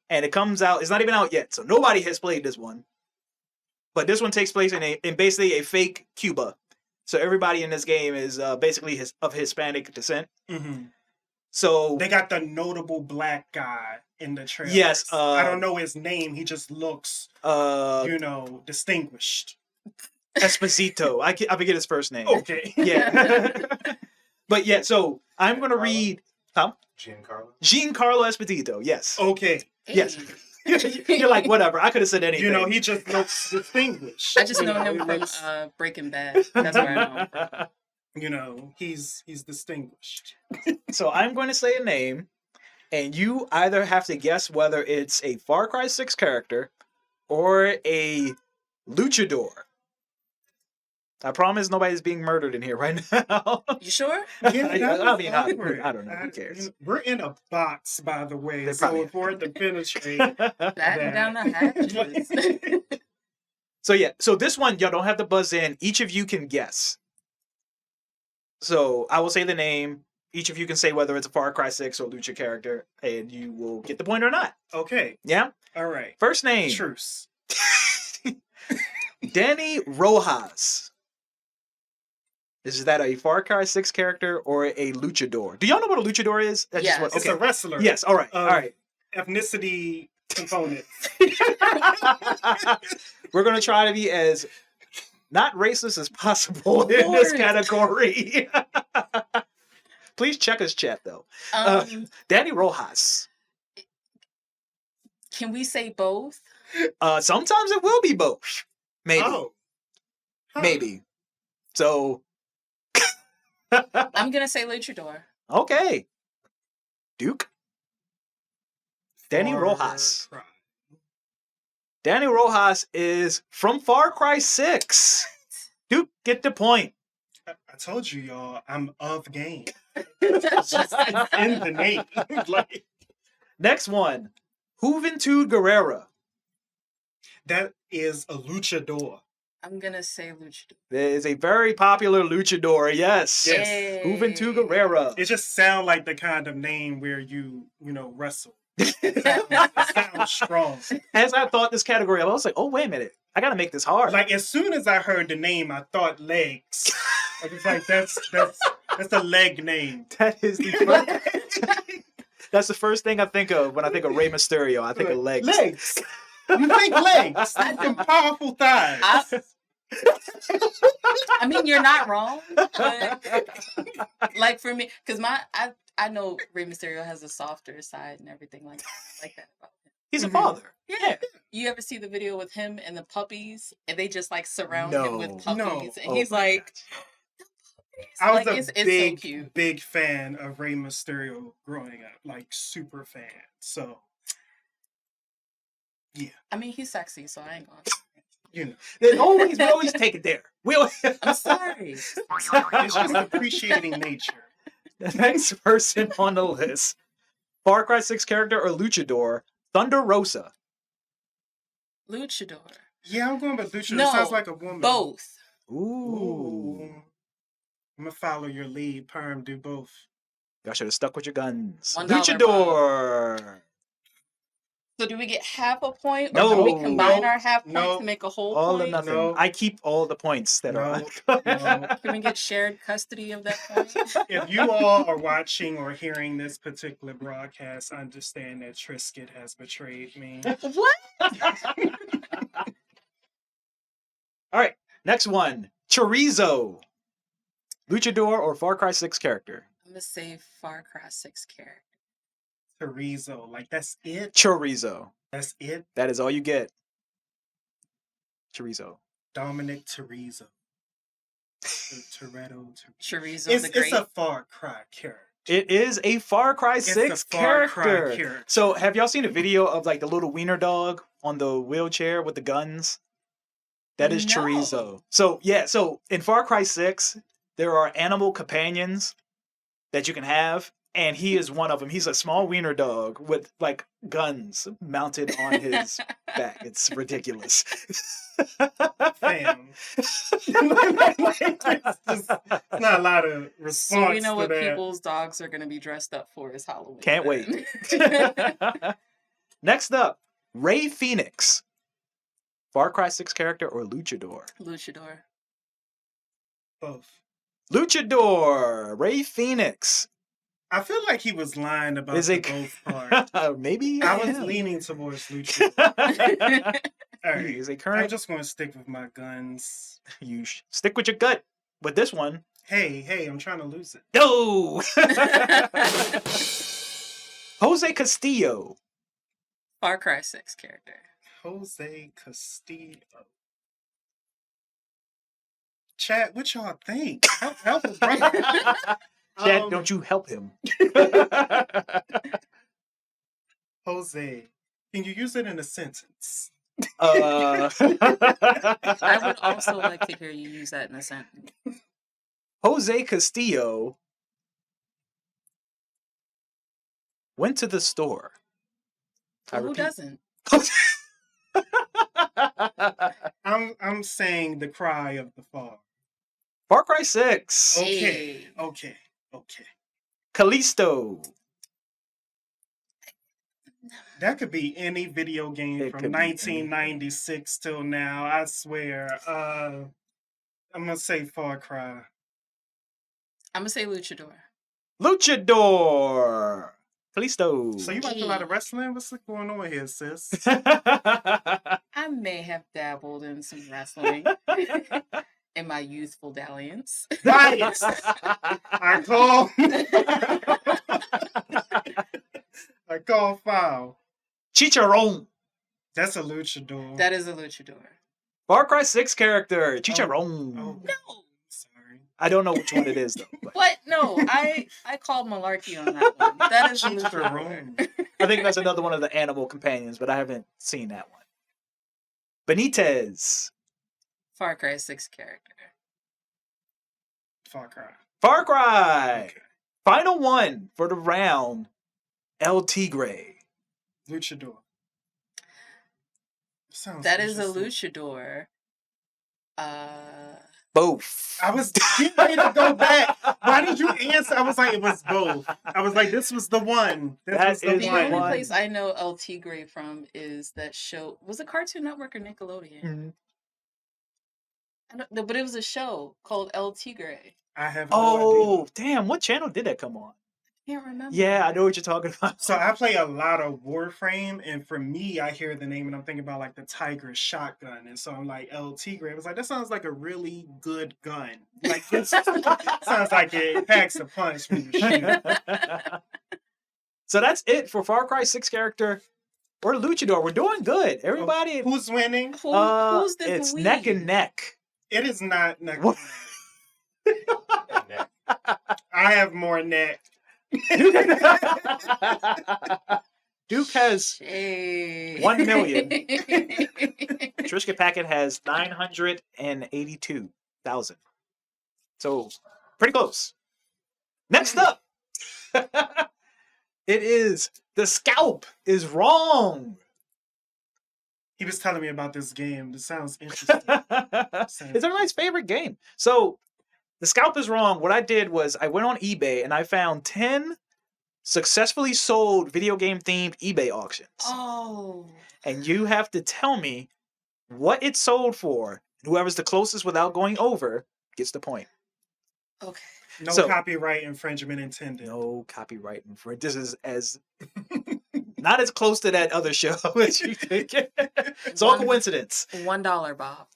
A: and it comes out. It's not even out yet, so nobody has played this one. But this one takes place in basically a fake Cuba. So everybody in this game is basically of Hispanic descent.
B: Mhm.
A: So
B: They got the notable black guy in the trailer.
A: Yes,
B: I don't know his name. He just looks, distinguished.
A: Esposito. I forget his first name.
B: Okay.
A: Yeah. But yeah, so I'm gonna read
C: Giancarlo.
A: Giancarlo Esposito. Yes.
B: Okay.
A: Yes.
E: Hey.
A: You're like, whatever. I could have said anything.
B: You know, he just looks distinguished.
E: I just know
B: You
E: him
B: he
E: from
B: looks-
E: Breaking Bad. That's where I know him from.
B: you know, he's distinguished.
A: So I'm going to say a name, and you either have to guess whether it's a Far Cry 6 character or a luchador. I promise nobody's being murdered in here right now.
E: You sure?
A: I
B: that
A: mean,
B: was
A: I
B: awkward.
A: don't know. Who cares?
B: We're in a box, by the way,
A: They
B: so
A: probably-
B: for it to penetrate.
E: Batten down the hatches.
A: So yeah, so this one y'all don't have to buzz in. Each of you can guess. So I will say the name. Each of you can say whether it's a Far Cry 6 or Lucha character, and you will get the point or not.
B: Okay,
A: Yeah.
B: all right.
A: First name.
B: Truce.
A: Danny Rojas. Is that a Far Cry 6 character or a luchador? Do y'all know what a luchador is? That's
E: Yes.
B: It's a wrestler.
A: Yes. All right. All right.
B: Ethnicity component.
A: We're gonna try to be as not racist as possible in this
E: Lord.
A: category. Please check his chat though. Danny Rojas.
E: Can we say both?
A: Sometimes it will be both. Maybe.
B: Oh. Huh.
A: Maybe. So.
E: I'm gonna say Luchador.
A: Okay. Duke. Danny
B: Far
A: Rojas.
B: Cry.
A: Danny Rojas is from Far Cry 6. Duke, get the point.
B: I told you, y'all, I'm of game. It's in the name. Like,
A: Next one. Juventud Guerrera.
B: that is a luchador.
E: I'm gonna say Luchador.
A: There is a very popular luchador, yes.
B: Yes.
E: Yay.
A: Juventud Guerrera.
B: It just sounds like the kind of name where you wrestle. It sounds strong.
A: As I thought this category, I was like, oh, wait a minute. I got to make this hard.
B: Like as soon as I heard the name, I thought legs. I was like, that's a leg name.
A: That is the first, that's the first thing I think of when I think of Rey Mysterio. I think of legs.
B: Legs. You think legs? That's some powerful thighs.
E: I mean, you're not wrong. But, like for me, because I know Rey Mysterio has a softer side and everything like that about him.
A: He's a
B: Mhm.
A: father.
E: Yeah. You ever see the video with him and the puppies, and they just like surround him
A: No.
E: with puppies,
B: No.
E: and
A: Oh
E: he's
A: my
E: like,
B: I was
E: like,
B: a
E: it's
B: big,
E: so cute.
B: big fan of Rey Mysterio growing up, like super fan. So,
E: I mean, he's sexy, so I ain't gonna.
A: We always take it there.
E: I'm sorry.
B: it's just appreciating nature.
A: The next person on the list. Far Cry 6 character or luchador, Thunder Rosa.
E: Luchador.
B: Yeah, I'm going with Lucha.
E: No,
B: It sounds like a woman.
E: Both.
A: Ooh.
B: I'm gonna follow your lead. Perm, do both.
A: Y'all should have stuck with your guns.
E: $1
A: Luchador.
E: So do we get half a point, or
A: No.
E: do we combine
B: No.
E: our half points
B: No.
E: to make a whole
A: All or
E: point?
A: nothing.
B: No.
A: I keep all the points that are.
B: No.
E: Can we get shared custody of that point?
B: If you all are watching or hearing this particular broadcast, understand that Trisket has betrayed me.
E: What?
A: All right, next one. Chorizo. Luchador or Far Cry 6 character?
E: I'm gonna say Far Cry 6 character.
B: Chorizo, like that's it.
A: Chorizo.
B: That's it.
A: That is all you get. Chorizo.
B: Dominic Chorizo. Toretto.
E: Chorizo the
B: It's
E: Great.
B: a Far Cry character.
A: It is a Far Cry
B: It's
A: 6
B: a Far Cry
A: character.
B: character.
A: So, have y'all seen a video of like the little wiener dog on the wheelchair with the guns? That is
E: No.
A: Chorizo. So, yeah, so in Far Cry 6, there are animal companions that you can have, and he is one of them. He's a small wiener dog with like guns mounted on his back. It's ridiculous.
B: Fam. It's just not a lot of response
E: So we know
B: to
E: what
B: that.
E: people's dogs are gonna be dressed up for is Halloween.
A: Can't wait.
E: then.
A: Next up, Ray Phoenix. Far Cry 6 character or luchador?
E: Luchador.
B: Both.
A: Luchador, Ray Phoenix.
B: I feel like he was lying about
A: Is
B: the
A: it
B: both part.
A: maybe?
B: I was
A: am.
B: leaning towards Lucha. All right.
A: Is a
B: I'm
A: current?
B: just going to stick with my guns.
A: You stick with your gut with this one.
B: Hey, I'm trying to lose it.
A: No. Jose Castillo.
E: Far Cry 6 character.
B: Jose Castillo. Chat, what y'all think? Help a brother.
A: Chad, don't you help him.
B: Jose, can you use it in a sentence?
E: I would also like to hear you use that in a sentence.
A: Jose Castillo went to the store. I
E: Who
A: repeat.
E: doesn't?
B: I'm saying the cry of the fall.
A: Far Cry 6.
B: Okay.
E: Hey.
B: Okay.
A: Callisto.
B: That could be any video game
A: It
B: from
A: could be
B: 1996 till now. I swear. I'm gonna say Far Cry.
E: I'm gonna say Luchador.
A: Luchador. Callisto.
B: So you watch a lot of wrestling? What's going on here, sis?
E: I may have dabbled in some wrestling in my youthful dalliance.
B: Bias. I call. I call foul.
A: Chicharron.
B: That's a luchador.
E: That is a luchador.
A: Far Cry 6 character. Chicharron.
B: Oh,
E: No.
B: sorry.
A: I don't know which one it is though. But
E: What? No, I called malarkey on that one. That is a luchador.
B: Chicharron.
A: I think that's another one of the animal companions, but I haven't seen that one. Benitez.
E: Far Cry 6 character.
B: Far Cry.
A: Far Cry.
B: Okay.
A: Final one for the round. El Tigre.
B: Luchador. Sounds
E: That is a
B: interesting.
E: luchador.
A: Both.
B: I was getting ready to go back. Why did you answer? I was like, it was both. I was like, this was the one. This
A: That
B: was the
A: is
E: The
A: my
E: only
A: one.
E: place I know El Tigre from is that show. Was it Cartoon Network or Nickelodeon?
A: Mhm.
E: I don't know, but it was a show called El Tigre.
B: I have no
A: Oh,
B: idea.
A: damn. What channel did that come on?
E: Can't remember.
A: Yeah, I know what you're talking about.
B: So I play a lot of Warframe, and for me, I hear the name and I'm thinking about like the Tiger shotgun, and so I'm like El Tigre. I was like, that sounds like a really good gun. Like this sounds like it packs a punch when you shoot.
A: So that's it for Far Cry 6 character or Luchador. We're doing good. Everybody,
B: Who's winning?
E: Who's this
A: it's
E: we?
A: neck and neck.
B: It is not neck.
A: What?
B: I have more neck.
A: Duke has
E: Hey.
A: 1 million. Trishka Packet has 982,000. So pretty close. Next up, It is. The scalp is wrong.
B: He was telling me about this game. This sounds interesting.
A: It's everybody's favorite game. So the scalp is wrong. What I did was I went on eBay and I found 10 successfully sold video game themed eBay auctions.
E: Oh.
A: And you have to tell me what it sold for. Whoever's the closest without going over gets the point.
E: Okay.
B: No
A: So-
B: copyright infringement intended.
A: No copyright infringement. This is as not as close to that other show as you think. It's all coincidence.
E: $1, Bob.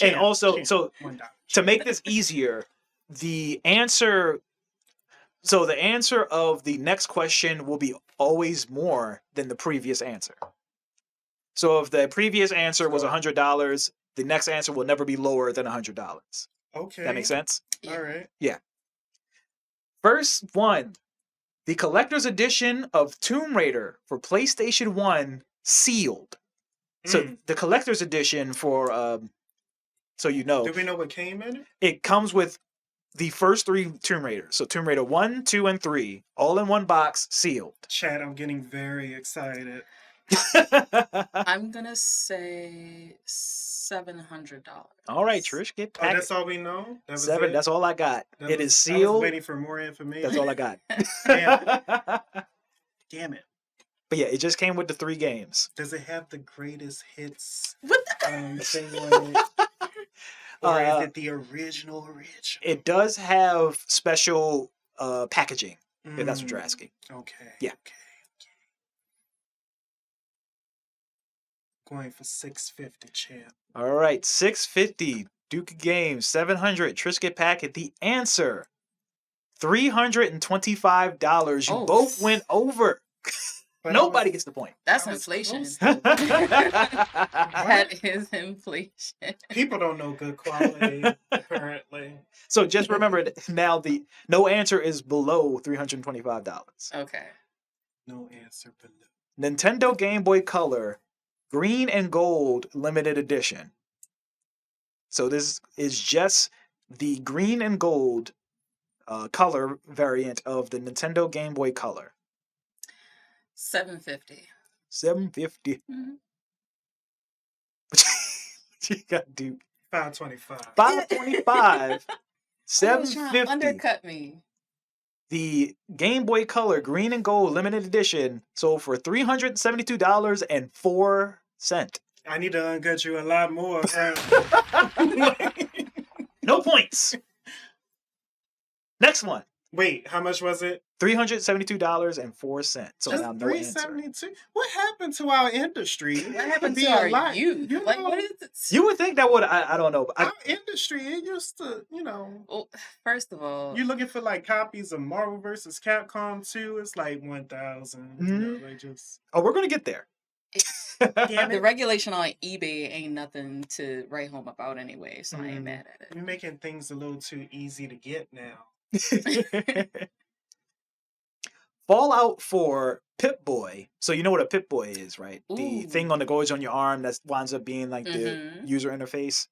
A: And also, so
B: $1.
A: to make this easier, the answer of the next question will be always more than the previous answer. So if the previous answer was $100, the next answer will never be lower than $100.
B: Okay.
A: That makes sense?
B: All right.
A: First one, the collector's edition of Tomb Raider for PlayStation 1 sealed. So the collector's edition for, so you know,
B: Do we know what came in it?
A: it comes with the first 3 Tomb Raiders. So Tomb Raider 1, 2, and 3, all in one box, sealed.
B: Chat, I'm getting very excited.
E: I'm gonna say $700.
A: All right, Trish, get
B: Oh,
A: packed.
B: that's all we know? That was
A: 7,
B: it?
A: that's all I got.
B: That
A: It
B: was-
A: is
B: I was
A: sealed.
B: waiting for more information.
A: That's all I got.
B: Damn it.
A: But yeah, it just came with the 3 games.
B: Does it have the greatest hits
E: What
B: thing on it? Or
A: Uh,
B: is it the original?
A: It does have special packaging, if that's what you're
B: Mm,
A: asking.
B: Okay.
A: Yeah.
B: Okay. Going for 650, champ.
A: All right, 650, Duke of Games, 700, Trisket Packet. The answer, $325. You
E: Oh.
A: both went over.
B: But
A: Nobody gets the point.
E: That's
B: I was
E: inflation.
B: close.
E: That is inflation.
B: People don't know good quality, apparently.
A: So just remember now the no answer is below $325.
E: Okay.
B: No answer below.
A: Nintendo Game Boy Color Green and Gold limited edition. So this is just the green and gold color variant of the Nintendo Game Boy Color.
E: $750.
A: $750.
E: Mhm.
A: You got Duke.
B: 525.
A: $525.
E: Trying to
A: $750.
E: undercut me.
A: The Game Boy Color Green and Gold limited edition sold for $372.04.
B: I need to ungut you a lot more.
A: No points. Next one.
B: Wait, how much was it?
A: $372.04. So
B: Just
A: now no answer.
B: $372. What happened to our industry?
E: What happened
B: Be
E: to
B: a
E: our
B: lot.
E: youth?
B: You
E: Like,
B: know,
E: what is this?
A: You would think that would I don't know. But
B: our industry, it used to,
E: Well, first of all,
B: you're looking for like copies of Marvel vs. Capcom 2, it's like 1,000. Like just
A: we're gonna get there.
B: damn
E: the
B: it.
E: regulation on eBay ain't nothing to write home about anyway, so I ain't
B: Mhm.
E: mad at
B: You're making things a little too easy to get now.
E: it.
A: Fallout 4 Pip-Boy. So you know what a Pip-Boy is, right? The
E: Ooh.
A: thing on the goes on your arm that winds up being like the
E: Mhm.
A: user interface.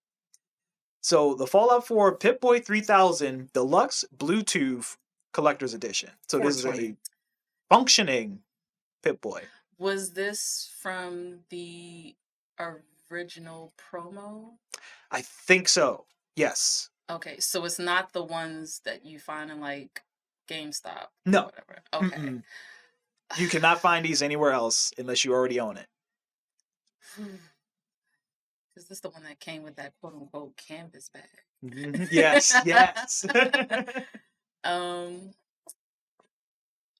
A: So the Fallout 4 Pip-Boy 3000 Deluxe Bluetooth Collector's Edition. So this is a
B: 420.
A: functioning Pip-Boy.
E: Was this from the original promo?
A: I think so. Yes.
E: Okay, so it's not the ones that you find in like GameStop. Or
A: No.
E: whatever. Okay.
A: Mm-mm. You cannot find these anywhere else unless you already own it.
E: Is this the one that came with that quote unquote canvas bag?
A: Yes, yes.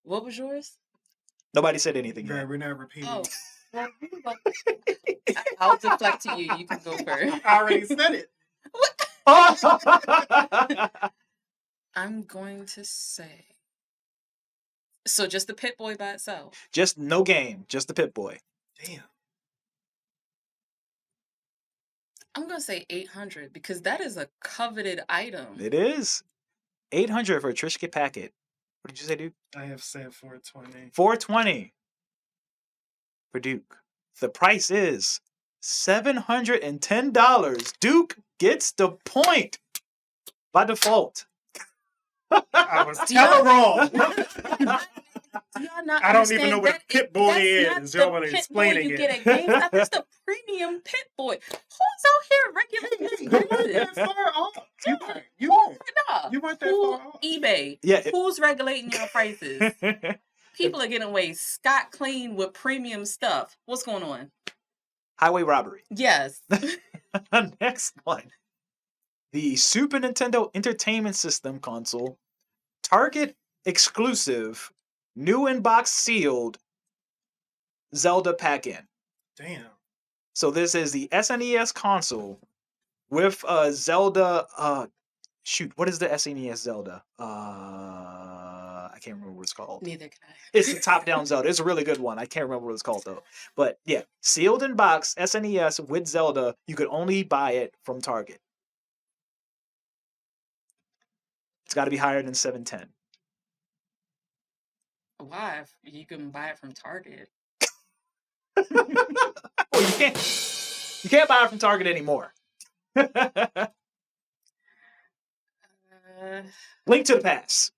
E: What was yours?
A: Nobody said anything
B: Right,
A: yet.
B: we're not repeating.
E: Oh, well, you can go- I'll deflect to you. You can go first.
B: I already said it.
E: I'm going to say. So just the Pit Boy by itself.
A: Just no game, just the Pip-Boy.
B: Damn.
E: I'm going to say 800 because that is a coveted item.
A: It is. 800 for a Trishka packet. What did you say, Duke?
B: I have said 420.
A: 420 for Duke. The price is $710. Duke gets the point by default.
B: I was
E: Do y'all-
B: wrong.
E: Do y'all not
B: I don't even
E: understand
B: know what a
E: that
B: pit boy
E: that's
B: is.
E: not
B: Y'all
E: the
B: wanna
E: pit boy
B: explaining
E: you
B: it.
E: get at GameStop. That's the premium pit boy. Who's out here regulating
B: You weren't that
E: prices?
B: far off. You weren't. You
E: Who,
B: weren't.
E: nah,
B: You weren't that
E: who,
B: far off.
E: eBay.
A: Yeah.
E: Who's regulating your prices? People are getting away scot clean with premium stuff. What's going on?
A: Highway robbery.
E: Yes.
A: Next one. The Super Nintendo Entertainment System console, Target exclusive, new in box sealed Zelda pack-in.
B: Damn.
A: So this is the SNES console with Zelda. Shoot, what is the SNES Zelda? I can't remember what it's called.
E: Neither can I.
A: It's the top-down Zelda. It's a really good one. I can't remember what it's called though. But yeah, sealed in box SNES with Zelda. You could only buy it from Target. It's got to be higher than 710.
E: Why? If you can buy it from Target.
A: Well, you can't. You can't buy it from Target anymore. Link to the Past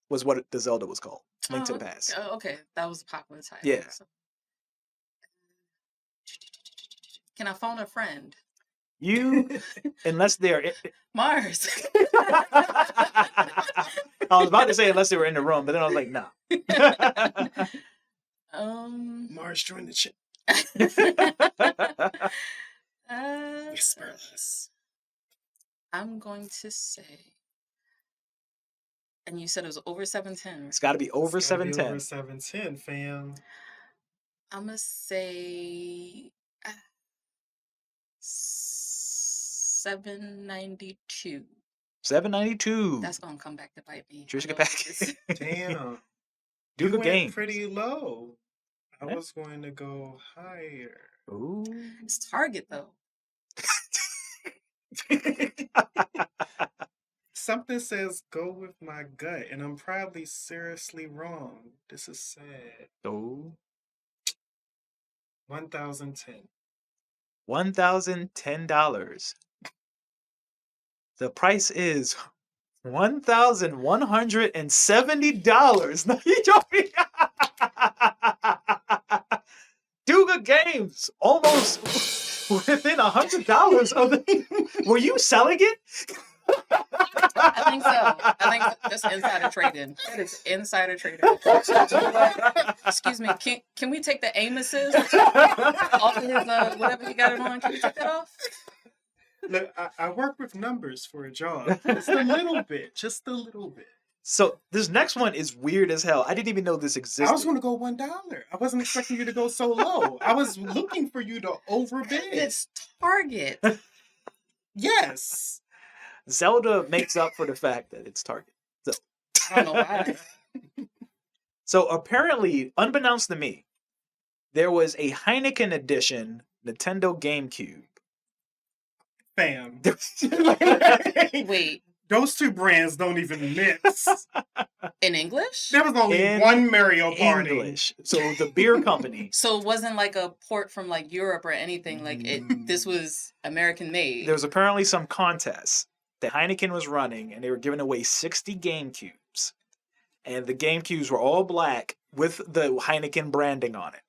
A: was what the Zelda was called. Link to the Past.
E: Okay, that was a popular title.
A: Yeah.
E: So. Can I phone a friend?
A: You, unless they're.
E: Mars.
A: I was about to say unless they were in the room, but then I was like, no.
B: Mars joined the chat. Whisperless.
E: I'm going to say, and you said it was over 710.
A: It's got to be over
B: It's gotta be
A: 710.
B: Over 710, fam.
E: I'm gonna say 792.
A: 792.
E: That's gonna come back to bite me.
A: Trisha
E: I know
A: get back.
E: this.
B: Damn.
A: Duke
B: You
A: of
B: went
A: Games.
B: pretty low. I
A: Yeah.
B: was going to go higher.
A: Ooh.
E: It's Target though.
B: Something says go with my gut, and I'm probably seriously wrong. This is sad.
A: Oh.
B: 1010.
A: $1,010. The price is $1,170. No, you joking? Duke of Games, almost within $100 of the. Were you selling it?
E: I think so. I think that's insider trading. That is insider trading. Excuse me. Can we take the Amos's off of his whatever he got it on? Can we take that off?
B: Look, I work with numbers for a job. Just a little bit. Just a little bit.
A: So this next one is weird as hell. I didn't even know this existed.
B: I was going to go $1. I wasn't expecting you to go so low. I was looking for you to overbid.
E: It's Target.
B: Yes.
A: Zelda makes up for the fact that it's Target. So,
E: I don't know why.
A: so apparently, unbeknownst to me, there was a Heineken edition Nintendo GameCube.
B: Fam.
E: Wait,
B: Those two brands don't even mix.
E: in English?
B: There was only
A: In
B: one Mario Party.
A: English. So the beer company.
E: So it wasn't like a port from like Europe or anything. Like this was American made.
A: There was apparently some contest that Heineken was running, and they were giving away 60 GameCubes. And the GameCubes were all black with the Heineken branding on it.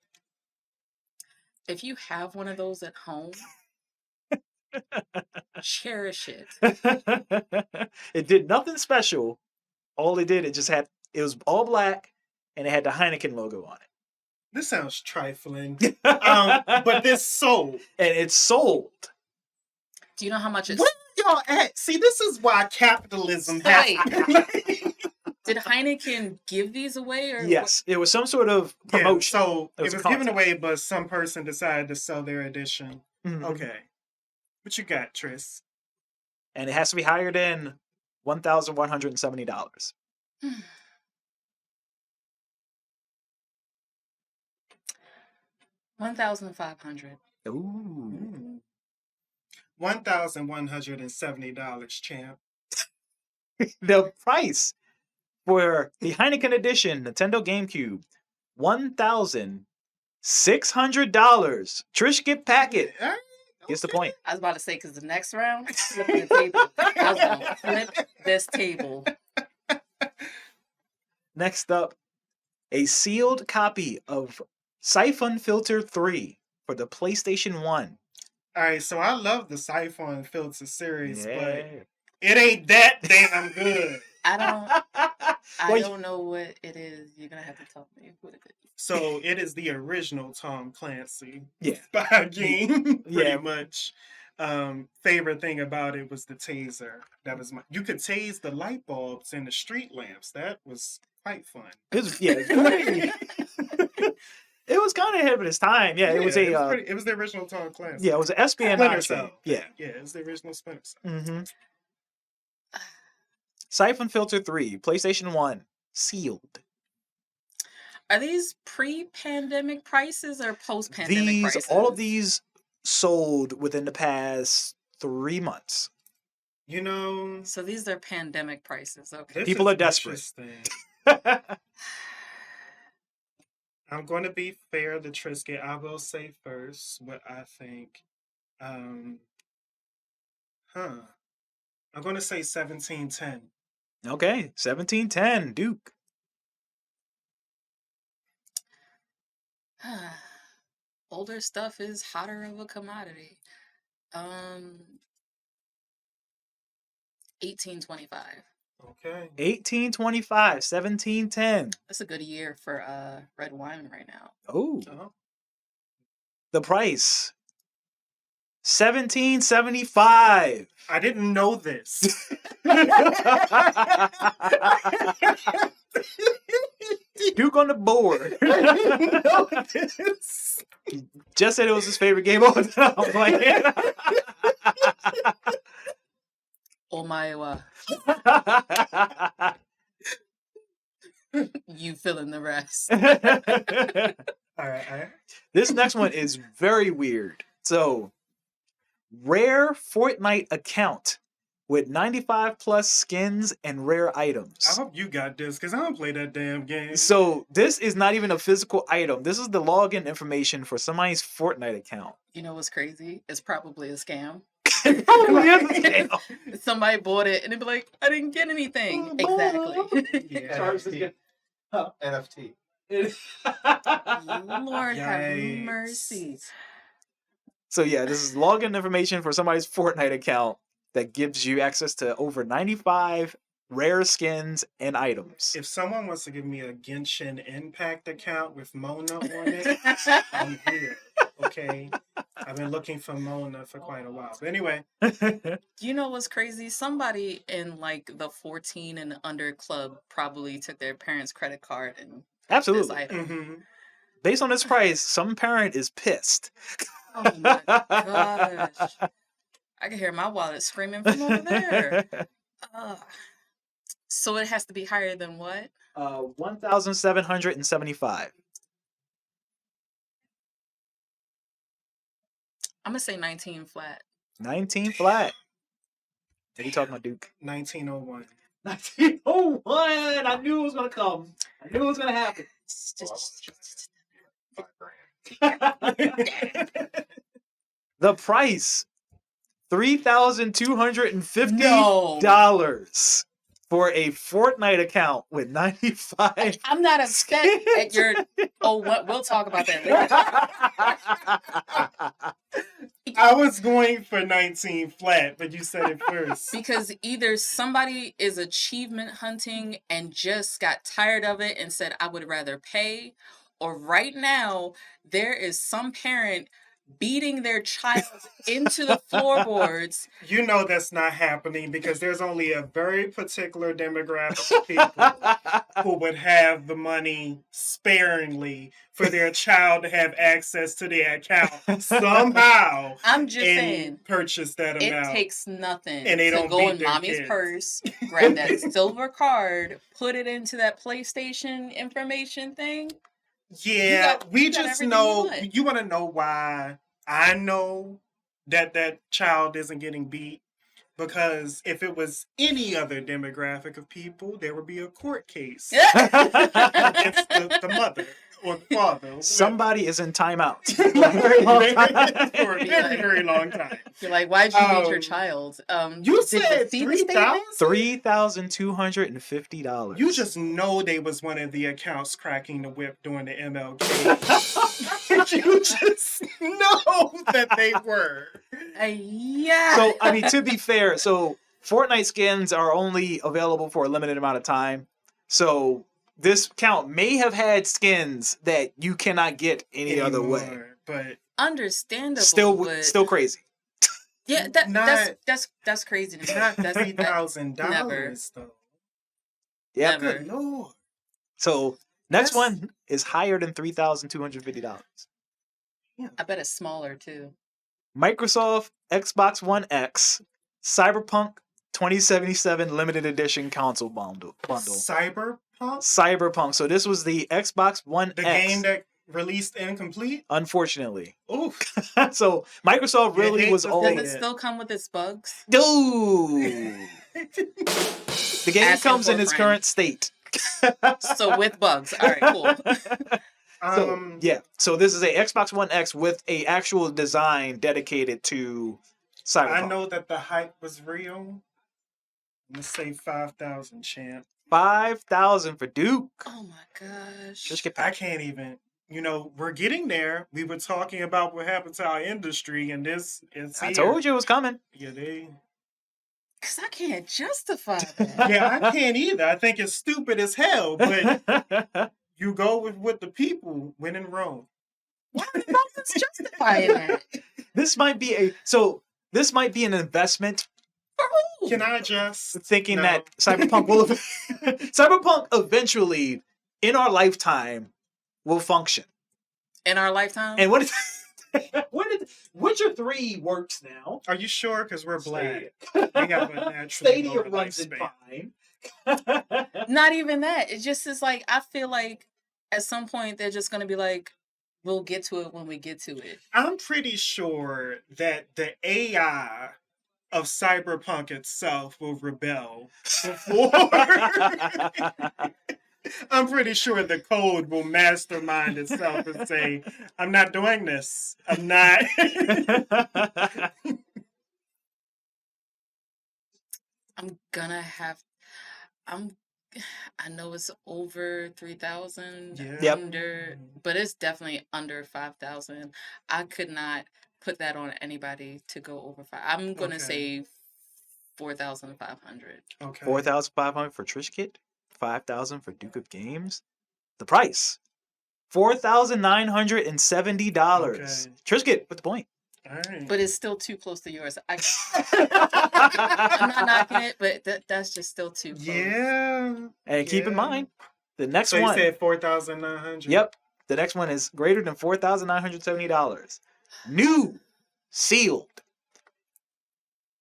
E: If you have one of those at home, cherish it.
A: It did nothing special. All it did, it was all black, and it had the Heineken logo on it.
B: This sounds trifling. But this sold.
A: And it's sold.
E: Do you know how much it's?
B: Where y'all at? See, this is why capitalism happens.
E: Did Heineken give these away or?
A: Yes, it was some sort of
B: Yeah,
A: promotion.
B: so
A: It
B: it
A: was
B: was
A: a
B: given
A: contest.
B: away, but some person decided to sell their edition.
A: Mhm.
B: Okay. What you got, Tris?
A: And it has to be higher than $1,170.
E: $1,500.
A: Ooh.
B: $1,170, champ.
A: The price for the Heineken edition Nintendo GameCube, $1,600. Trish get packet.
B: All right,
A: Gets the
B: okay.
A: point.
E: I was about to say because the next round, flipping the table. I was gonna flip this table.
A: Next up, a sealed copy of Siphon Filter 3 for the PlayStation 1.
B: All right, so I love the Siphon Filter series, but
A: Yeah.
B: it ain't that damn good.
E: I
A: Well,
E: don't know what it is. You're gonna have to tell me what it is.
B: So it is the original Tom Clancy
A: Yeah.
B: spy game, pretty
A: Yeah.
B: much. Favorite thing about it was the taser. That was you could tase the light bulbs and the street lamps. That was quite fun.
A: It was, yeah, it was kind of ahead of its time. Yeah, it was a
B: it was the original Tom Clancy.
A: yeah, it was an
B: Splinter
A: espionage
B: Cell.
A: game. Yeah.
B: Yeah, it was the original Splinter Cell.
A: Mm-hmm. Siphon Filter 3, PlayStation 1, sealed.
E: Are these pre-pandemic prices or post-pandemic prices?
A: All of these sold within the past 3 months.
B: You know,
E: So these are pandemic prices. Okay.
B: this
A: People
B: is
A: are desperate.
B: interesting. I'm going to be fair to Trisket. I will say first what I think. I'm going to say 1710.
A: Okay, 1710, Duke.
E: Older stuff is hotter of a commodity. 1825.
B: Okay.
A: 1825, 1710.
E: That's a good year for red wine right now.
A: Oh,
B: Uh-huh.
A: the price. 1775.
B: I didn't know this.
A: Duke on the board.
B: I didn't know this.
A: Just said it was his favorite game all the time. Like,
E: Omaewa, you fill in the rest.
B: All right.
A: This next one is very weird. So, rare Fortnite account with 95 plus skins and rare
B: I
A: items.
B: hope you got this because I don't play that damn game.
A: So, this is not even a physical item. This is the login information for somebody's Fortnite account.
E: You know what's crazy? It's probably a scam.
A: It probably is a scam.
E: Somebody bought it and they'd be like, I didn't get anything. Exactly.
B: Yeah.
C: NFT. NFT.
E: Lord have
B: Yikes.
E: mercy.
A: So yeah, this is login information for somebody's Fortnite account that gives you access to over 95 rare skins and items.
B: If someone wants to give me a Genshin Impact account with Mona on it, I'm here. Okay. I've been looking for Mona for quite a while. But anyway,
E: You know what's crazy? Somebody in like the 14 and under club probably took their parents' credit card and bought this
A: Absolutely.
E: item.
B: mhm.
A: Based on this price, some parent is pissed.
E: Oh my gosh. I can hear my wallet screaming from over there. So it has to be higher than what?
A: 1,775.
E: I'm gonna say 19 flat.
A: 19 flat. What are you talking about, Duke?
B: 1901.
A: 1901. I knew it was gonna come. I knew it was gonna happen. The price, $3,250 for a Fortnite account with 95.
E: I'm not upset at your. Oh, we'll talk about that later.
B: I was going for 19 flat, but you said it first.
E: Because either somebody is achievement hunting and just got tired of it and said, I would rather pay, or right now, there is some parent beating their child into the floorboards.
B: You know that's not happening because there's only a very particular demographic of people who would have the money sparingly for their child to have access to their account somehow
E: I'm just
B: and
E: saying,
B: purchase that
E: it
B: amount.
E: takes nothing
B: And they
E: to
B: don't
E: go
B: beat
E: in
B: their
E: mommy's
B: kids.
E: purse, grab that silver card, put it into that PlayStation information thing.
B: Yeah,
E: got-
B: we
E: you got
B: just
E: everything
B: know.
E: you want.
B: You want to know why I know that that child isn't getting beat? Because if it was any other demographic of people, there would be a court case against the mother. or the father.
A: Somebody is in timeout.
B: For a very, very long time.
E: You're like, why'd you beat your child?
B: You
E: did
B: said
E: see the statement?
A: $3,250.
B: You just know they was one of the accounts cracking the whip during the MLK. You just know that they were.
E: Yeah.
A: So, I mean, to be fair, so Fortnite skins are only available for a limited amount of time. So this count may have had skins that you cannot get any other way.
B: But
E: understandable.
A: Still crazy.
E: Yeah, that's crazy. To me.
B: Not
E: That's
B: $3,000 though.
A: Yeah.
E: Never.
B: Good Lord.
A: So next one is higher than $3,250.
E: I bet it's smaller too.
A: Microsoft Xbox One X Cyberpunk 2077 limited edition console bundle. Cyberpunk. So this was the Xbox One
B: The
A: X.
B: game that released incomplete?
A: Unfortunately.
B: Oof.
A: So Microsoft really was all...
E: Does it still come with its bugs?
A: Dude! The game
E: Asking
A: comes
E: for
A: in
E: a
A: its
E: friend.
A: current state.
E: So with bugs. All right, cool.
A: So this is a Xbox One X with a actual design dedicated to Cyberpunk.
B: I know that the hype was real. Let's say 5,000, champ.
A: 5,000 for Duke.
E: Oh my gosh.
A: Just get
B: I can't even. You know, we're getting there. We were talking about what happened to our industry, and this is.
A: I told you it was coming.
B: Yeah, they.
E: Because I can't justify that.
B: Yeah, I can't either. I think it's stupid as hell, but you go with what the people when in Rome.
E: Why are the Dolphins justifying that?
A: This might be an investment.
E: For who?
B: Can I just
A: Thinking that Cyberpunk eventually in our lifetime will function.
E: In our lifetime?
A: And Witcher 3 works now.
B: Are you sure? Because we're black.
A: Stadia.
B: We have a natural
A: Stadia runs it
B: lifespan.
A: fine.
E: Not even that. It just is like, I feel like at some point they're just going to be like, we'll get to it when we get to it.
B: I'm pretty sure that the AI of Cyberpunk itself will rebel before. I'm pretty sure the code will mastermind itself and say, I'm not doing this. I'm not.
E: I know it's over 3,000
B: Yeah.
E: under, but it's definitely under 5,000. I could not put that on anybody to go over 5. I'm going to say 4,500.
B: Okay.
A: 4,500 for Trish Kit, 5,000 for Duke of Games. The price, $4,970.
B: Okay.
A: Trish Kit, what's the point?
B: All right.
E: But it's still too close to yours. I'm not knocking it, but that's just still too close.
B: Yeah.
A: And keep in mind, the next
B: So
A: one.
B: you said 4,900.
A: Yep. The next one is greater than $4,970. New, sealed.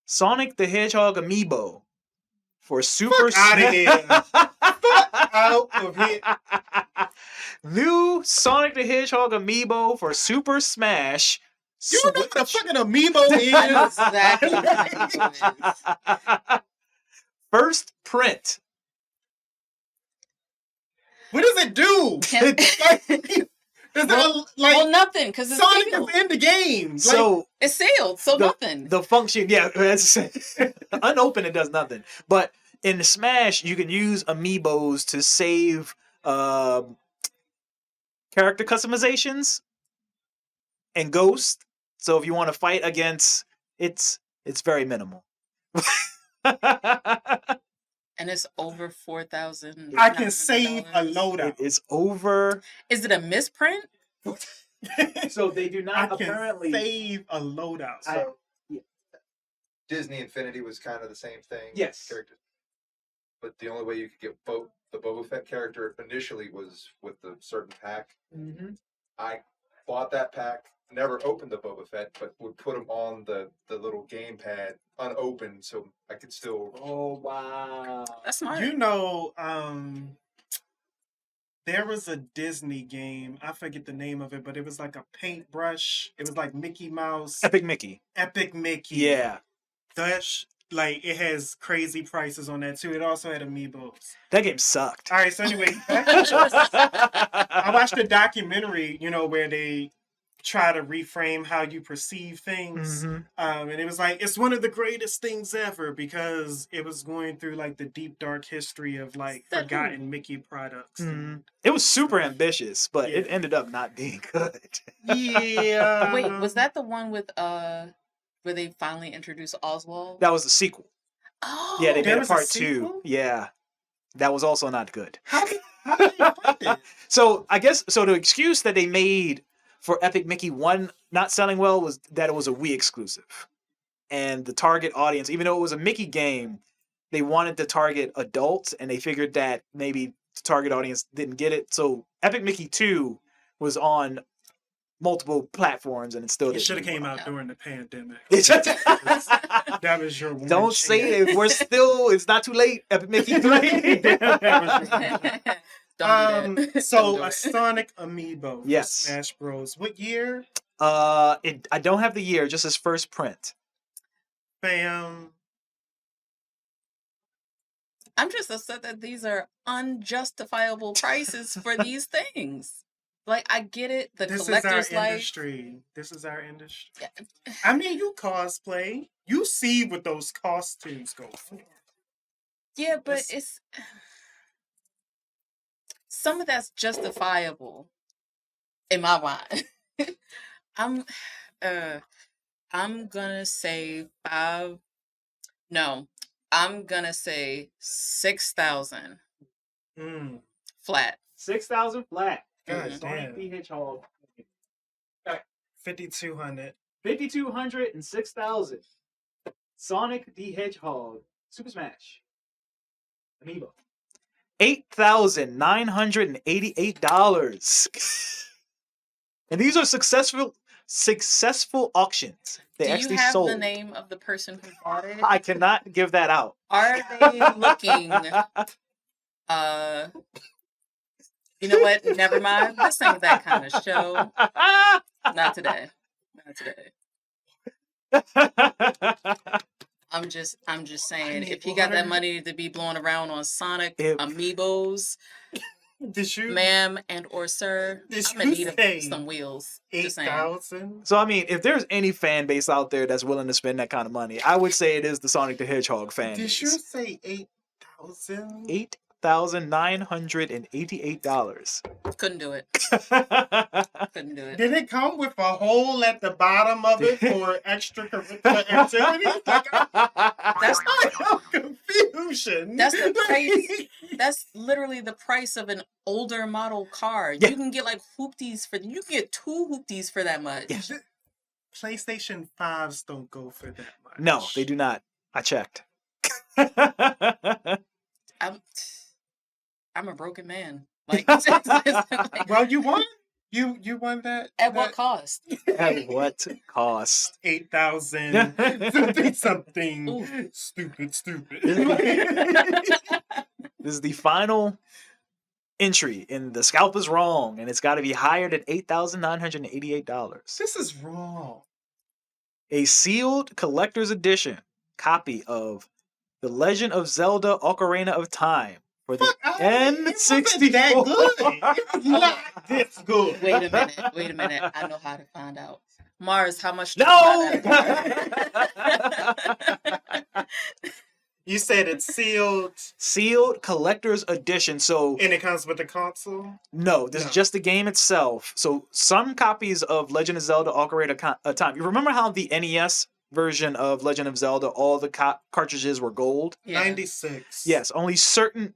A: Sonic the Hedgehog amiibo for Super
B: Fuck outta here. Out of here.
A: New Sonic the Hedgehog amiibo for Super Smash.
B: You know what a fucking amiibo is?
E: Exactly what it is.
A: First print.
B: What does it do?
E: Well, nothing, because it's
B: Sonic
E: sealed.
B: is in the game.
A: So
E: It's sealed, so nothing.
A: the function, yeah, as I said, unopened it does nothing. But in Smash, you can use amiibos to save character customizations and Ghost. So if you want to fight against, it's very minimal.
E: And it's over 4,000.
B: I can save a loadout.
A: It is over.
E: Is it a misprint?
A: So they do
B: I
A: not
B: can
A: apparently
B: save a loadout.
C: So Disney Infinity was kind of the same thing.
A: Yes.
C: Character. But the only way you could get the Boba Fett character initially was with the certain pack.
A: Mm-hmm.
C: I bought that pack, never opened the Boba Fett, but would put them on the little gamepad unopened so I could still.
A: Oh wow!
E: That's smart.
B: You know, there was a Disney game. I forget the name of it, but it was like a paintbrush. It was like Mickey Mouse.
A: Epic Mickey.
B: Epic Mickey.
A: Yeah.
B: like it has crazy prices on that too. It also had amiibos.
A: That game sucked.
B: All right, so anyway, I watched a documentary, where they try to reframe how you perceive things.
A: Mhm.
B: And it was like, it's one of the greatest things ever because it was going through like the deep, dark history of like forgotten Mickey products.
A: Mhm. It was super ambitious, but it
B: Yeah.
A: ended up not being good.
B: Yeah.
E: Wait, was that the one with where they finally introduced Oswald?
A: That was the sequel.
E: Oh,
A: Yeah, they
B: there
A: made a
B: was a
A: part
B: sequel?
A: 2. Yeah. That was also not good.
B: How did they fund it?
A: So I guess the excuse that they made for Epic Mickey 1 not selling well was that it was a Wii exclusive. And the target audience, even though it was a Mickey game, they wanted to target adults, and they figured that maybe the target audience didn't get it. So Epic Mickey 2 was on multiple platforms, and it still
B: It
A: didn't.
B: should have
A: do
B: came
A: well.
B: out during the pandemic.
A: It's just-
B: That was your one
A: Don't
B: chance.
A: say it. It's not too late. Epic Mickey 3.
E: Don't do that.
B: So
E: Don't do
B: a
E: it.
B: Sonic amiibo for
A: Yes.
B: Smash Bros. What year?
A: I don't have the year, just his first print.
B: Bam.
E: I'm just upset that these are unjustifiable prices for these things. Like, I get it, the
B: This is our
E: collector's life.
B: industry. This is our industry.
E: Yeah.
B: I mean, you cosplay. You see what those costumes go for.
E: Yeah, but
B: It's-
E: it's some of that's justifiable in my mind. I'm gonna say I'm gonna say 6,000
B: Mm.
E: flat.
A: 6,000 flat.
B: God
A: Sonic
B: damn.
A: the Hedgehog.
B: 5,200.
A: 5,200 and 6,000. Sonic the Hedgehog. Super Smash. Amiibo. $8,988. And these are successful auctions. They
E: Do you
A: actually
E: have
A: sold.
E: the name of the person who bought it?
A: I cannot give that out.
E: Are they looking? You know what? Never mind. This ain't that kind of show. Not today. Not today. I'm just saying,
B: need
E: if you got that
B: water.
E: money to be blowing around on Sonic
A: If-
E: amiibos,
B: Did you?
E: ma'am and or sir,
B: Did
E: I'm in
B: you
E: need
B: say
E: of some wheels. Just saying.
B: 8,000?
A: So I mean, if there's any fan base out there that's willing to spend that kind of money, I would say it is the Sonic the Hedgehog fan
B: Did you
A: base.
B: say 8,000?
A: $8,988.
E: Couldn't do it. Couldn't do it.
B: Did it come with a hole at the bottom of it for extracurricular activities? Like,
E: That's
B: I'm confusion.
E: That's the price. That's literally the price of an older model car.
A: Yeah.
E: You can get like hoopties for. You can get 2 hoopties for that much.
A: Yeah.
B: PlayStation 5s don't go for that much.
A: No, they do not. I checked.
E: I'm a broken man. Like, like,
B: Well, you won. You won that.
E: at what cost?
A: At what cost?
B: 8,000 something
E: Ooh.
B: stupid.
A: This is the final entry in The Scalp is Wrong, and it's got to be higher than $8,988.
B: This is wrong.
A: A sealed collector's edition copy of The Legend of Zelda Ocarina of Time for the N64.
B: It wasn't that good. It was not this good.
E: Wait a minute. I know how to find out. Mars, how much?
A: No!
B: You said it's sealed
A: Sealed collector's edition. So
B: and it comes with the console.
A: no, this
B: No.
A: is just the game itself. So some copies of Legend of Zelda Ocarina of Time. You remember how the NES version of Legend of Zelda, all the cartridges were gold?
E: Yeah.
B: 96.
A: Yes, only a certain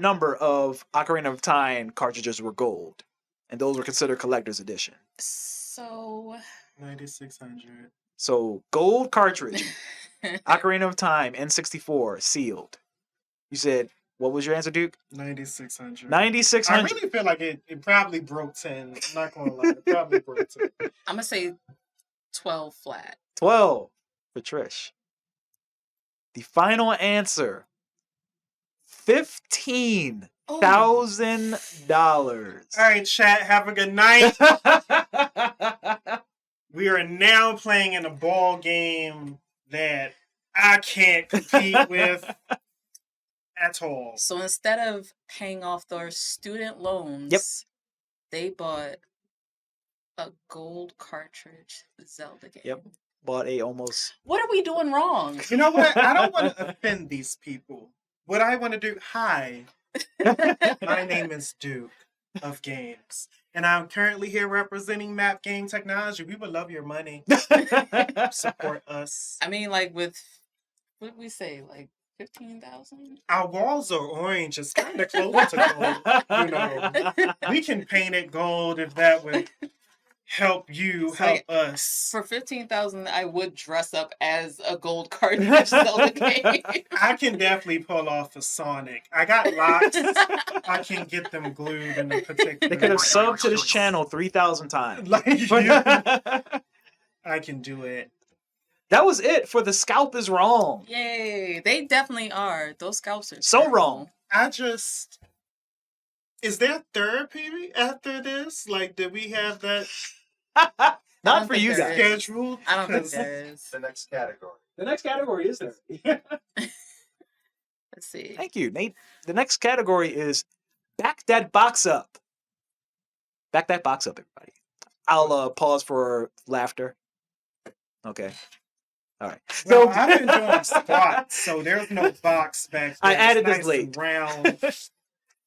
A: number of Ocarina of Time cartridges were gold, and those were considered collector's edition.
E: So
B: 9,600.
A: So gold cartridge, Ocarina of Time, N64, sealed. You said, what was your answer, Duke?
B: 9,600.
A: 9,600.
B: I really feel like it probably broke 10. I'm not gonna lie. It probably broke 10.
E: I'm gonna say 12 flat.
A: 12 for Trish. The final answer, $15,000.
B: All right, chat. Have a good night. We are now playing in a ball game that I can't compete with at all.
E: So instead of paying off their student loans, they bought a gold cartridge Zelda game.
A: Yep. Bought a almost.
E: What are we doing wrong?
B: You know what? I don't want to offend these people. What I want to do, hi, my name is Duke of Games, and I'm currently here representing Map Game Technology. We would love your money. Support us.
E: I mean, like with, what did we say, like 15,000?
B: Our walls are orange. It's kind of close to gold. You know, we can paint it gold if that would help you,
E: It's
B: help
E: like,
B: us.
E: For 15,000, I would dress up as a gold cartridge Zelda game.
B: I can definitely pull off a Sonic. I got locks. I can get them glued in a particular.
A: They could have subbed to this channel 3,000 times.
B: Like you. I can do it.
A: That was it for the scalp is wrong.
E: Yay! They definitely are. Those scalps are
A: So
E: terrible.
B: wrong. Is there therapy after this? Like, did we have that
E: I
A: Not
E: don't
A: for
E: think
A: you
E: there
A: guys.
E: is.
B: scheduled?
E: I don't think
B: 'Cause
E: there is.
C: The next category.
A: The next category is there.
E: Let's see.
A: Thank you, Nate. The next category is back that box up. Back that box up, everybody. I'll pause for laughter. Okay. All right.
B: Well, I've been doing squats, so there's no box back there.
A: I added
B: It's
A: this
B: nice
A: late.
B: and round.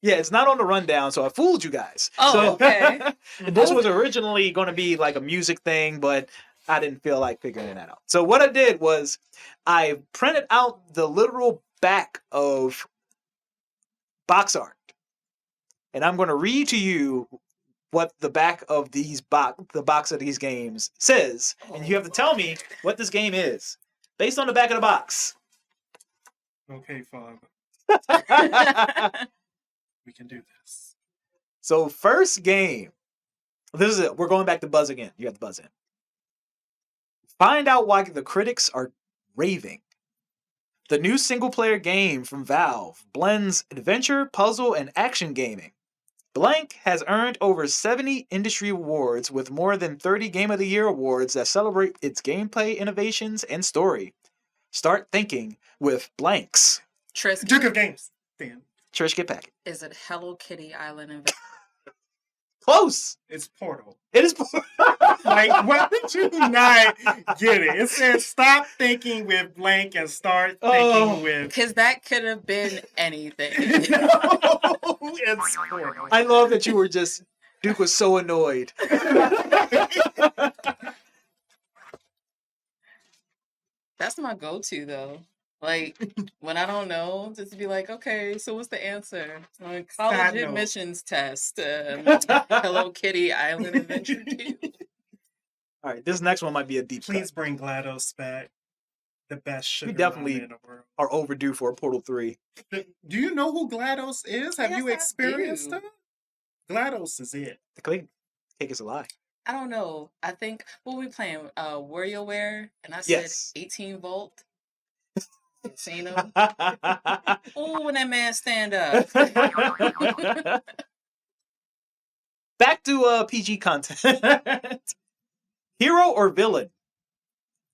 A: Yeah, it's not on the rundown, so I fooled you guys.
E: Oh, okay.
A: This was originally going to be like a music thing, but I didn't feel like figuring that out. So what I did was I printed out the literal back of box art, and I'm going to read to you what the back of the box of these games says, and you have to tell me what this game is based on the back of the box.
B: Okay, Father. We can do this.
A: So first game. This is it. We're going back to buzz again. You have to buzz in. Find out why the critics are raving. The new single-player game from Valve blends adventure, puzzle, and action gaming. Blank has earned over 70 industry awards with more than 30 Game of the Year awards that celebrate its gameplay innovations and story. Start thinking with Blanks.
E: Tris,
B: Duke of Games. Dan.
A: Trish, get back.
E: is it Hello Kitty Island in
A: Close.
B: It's Portal.
A: It is.
B: Like, why did you not get it? It says stop thinking with blank and start thinking with.
E: Because that could have been anything.
B: No, it's Portal.
A: I love that you were just. Duke was so annoyed.
E: That's my go-to though. Like when I don't know, just be like, okay, so what's the answer? Like, college
B: Side note.
E: admissions test. Hello Kitty Island Adventure 2.
A: All right, this next one might be a deep cut.
B: Please bring GLaDOS back. The best sugar
A: definitely-
B: mommy in the world.
A: Are overdue for a Portal 3.
B: Do you know who GLaDOS is? Have you
E: Yes, I
B: experienced
E: do.
B: them? GLaDOS is it.
A: The cake is a lie.
E: I don't know. I think what we playing? WarioWare, and I said
A: Yes.
E: 18 volt. Seen him? Oh, when that man stand up.
A: Back to PG content. Hero or villain?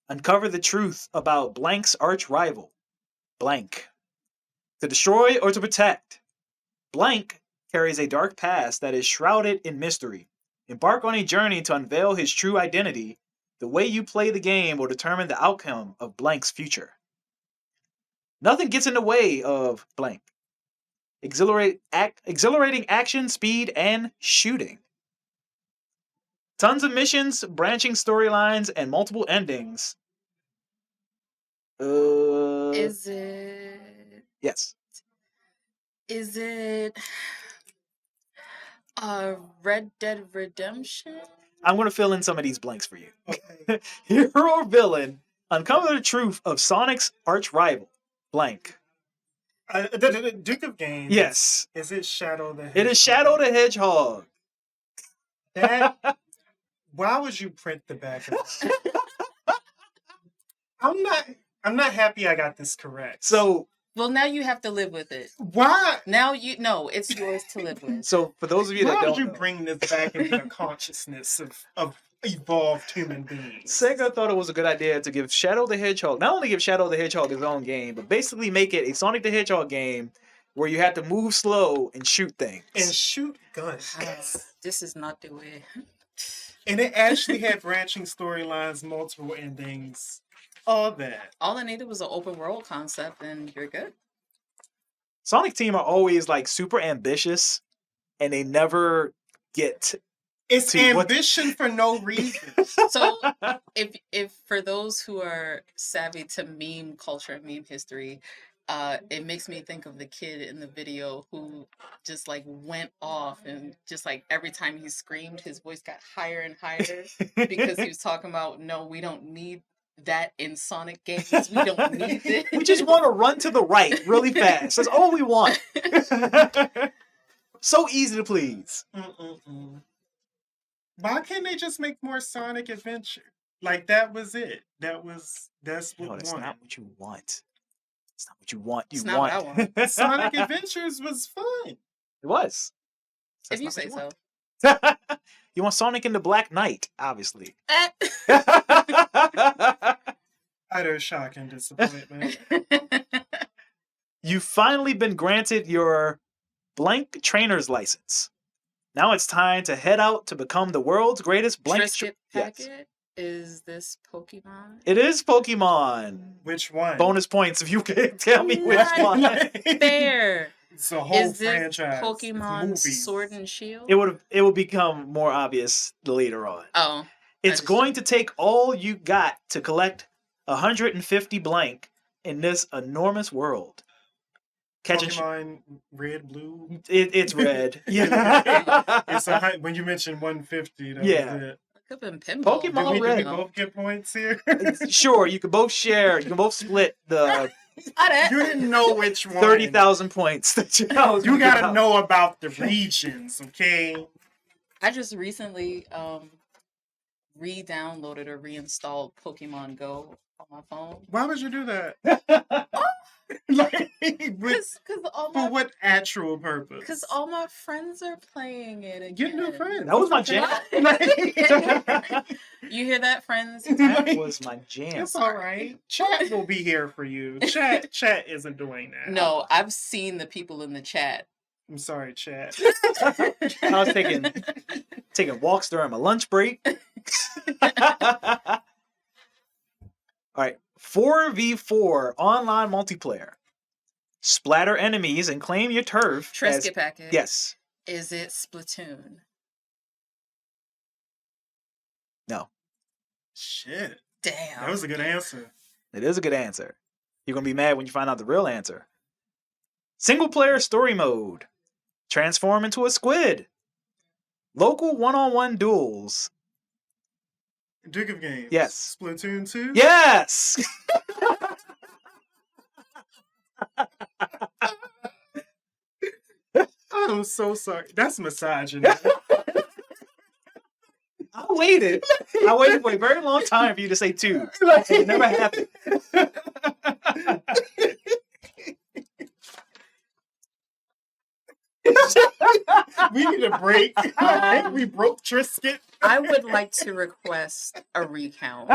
A: Uncover the truth about Blank's arch rival, Blank. To destroy or to protect? Blank carries a dark past that is shrouded in mystery. Embark on a journey to unveil his true identity. The way you play the game will determine the outcome of Blank's future. Nothing gets in the way of Blank. Exhilarating action, speed, and shooting. Tons of missions, branching storylines, and multiple endings.
E: Is it?
A: Yes.
E: Is it? Red Dead Redemption.
A: I'm going to fill in some of these blanks for you.
B: Okay.
A: Hero or villain? Uncover the truth of Sonic's arch rival, Blank.
B: The Duke of Games.
A: Yes.
B: Is it Shadow the Hedgehog?
A: It is Shadow the Hedgehog.
B: That, why would you print the back of that? I'm not happy I got this correct.
A: So
E: Well, now you have to live with it.
B: why
E: Now it's yours to live with.
A: for those of you that
B: why
A: don't
B: would you
A: know,
B: bring this back into the consciousness of evolved human beings.
A: Sega thought it was a good idea to give Shadow the Hedgehog, not only give Shadow the Hedgehog his own game, but basically make it a Sonic the Hedgehog game where you have to move slow and shoot things.
B: And shoot guns.
E: This is not the way.
B: And it actually had branching storylines, multiple endings, all that.
E: All I needed was an open world concept, and you're good.
A: Sonic Team are always like super ambitious, and they never get.
B: It's
A: See, what-
B: ambition for no reason.
E: So, if for those who are savvy to meme culture and meme history, it makes me think of the kid in the video who just like went off and just like every time he screamed, his voice got higher and higher because he was talking about, no, we don't need that in Sonic games. We don't need it.
A: We just want to run to the right really fast. That's all we want. So easy to please.
B: Mm-mm-mm. Why can't they just make more Sonic Adventure? Like that was it. That's what
A: No, that's
B: won.
A: not what you want. It's not what you want. You
E: It's not what I want.
B: Sonic Adventures was fun.
A: It was.
E: If
A: That's
E: you
A: not
E: say
A: what
E: so.
A: want. You want Sonic in the Black Knight, obviously.
B: Utter shock and disappointment.
A: You've finally been granted your blank trainer's license. Now it's time to head out to become the world's greatest blank
E: Trisket
A: Yes.
E: packet? Is this Pokemon?
A: It is Pokemon.
B: Which one?
A: Bonus points if you can tell me which
E: What?
A: one.
E: Fair.
B: It's a whole
E: Is this
B: franchise.
E: Pokemon
B: movies.
E: Sword and Shield?
A: It will become more obvious later on.
E: Oh.
A: It's
E: just-
A: going to take all you got to collect 150 blank in this enormous world. Catching
B: Pokemon Red, Blue.
A: it's red. Yeah.
B: It's when you mentioned 150. That
A: Yeah.
B: was it.
E: Could have been pinball.
A: Pokemon
B: Do we
A: Red.
B: both get points here?
A: Sure, you can both share. You can both split the
B: You didn't know which one.
A: 30,000 points that you know.
B: You gotta know about the regions, okay?
E: I just recently re-downloaded or reinstalled Pokemon Go on my phone.
B: Why would you do that? Like,
E: Because
B: for what actual purpose?
E: Because all my friends are playing it again.
B: Get new friends.
A: That was my jam.
E: You hear that, friends?
A: That was my jam.
B: It's all right. Chat will be here for you. Chat isn't doing that.
E: No, I've seen the people in the chat.
B: I'm sorry, chat.
A: I was taking walks during my lunch break. All right, 4v4 online multiplayer. Splatter enemies and claim your turf.
E: Trisket packet.
A: Yes.
E: Is it Splatoon?
A: No.
B: Shit.
E: Damn.
B: That was a good answer.
A: It is a good answer. You're going to be mad when you find out the real answer. Single player story mode. Transform into a squid. Local one-on-one duels.
B: Duke of Games.
A: Yes.
B: Splatoon 2.
A: Yes!
B: I'm so sorry. That's misogyny.
A: I waited for a very long time for you to say 2. It never happened.
B: We need a break. I think we broke Trisket.
E: I would like to request a recount.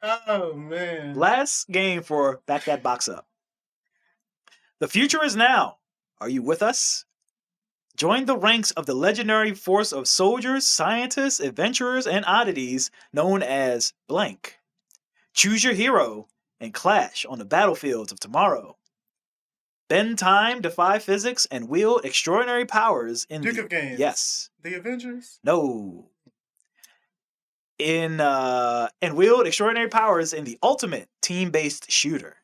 B: Oh, man.
A: Last game for Back That Box Up. The future is now. Are you with us? Join the ranks of the legendary force of soldiers, scientists, adventurers, and oddities known as Blank. Choose your hero and clash on the battlefields of tomorrow. Bend time, defy physics, and wield extraordinary powers in
B: Duke of Games.
A: Yes.
B: The Avengers.
A: No. And wield extraordinary powers in the ultimate team-based shooter.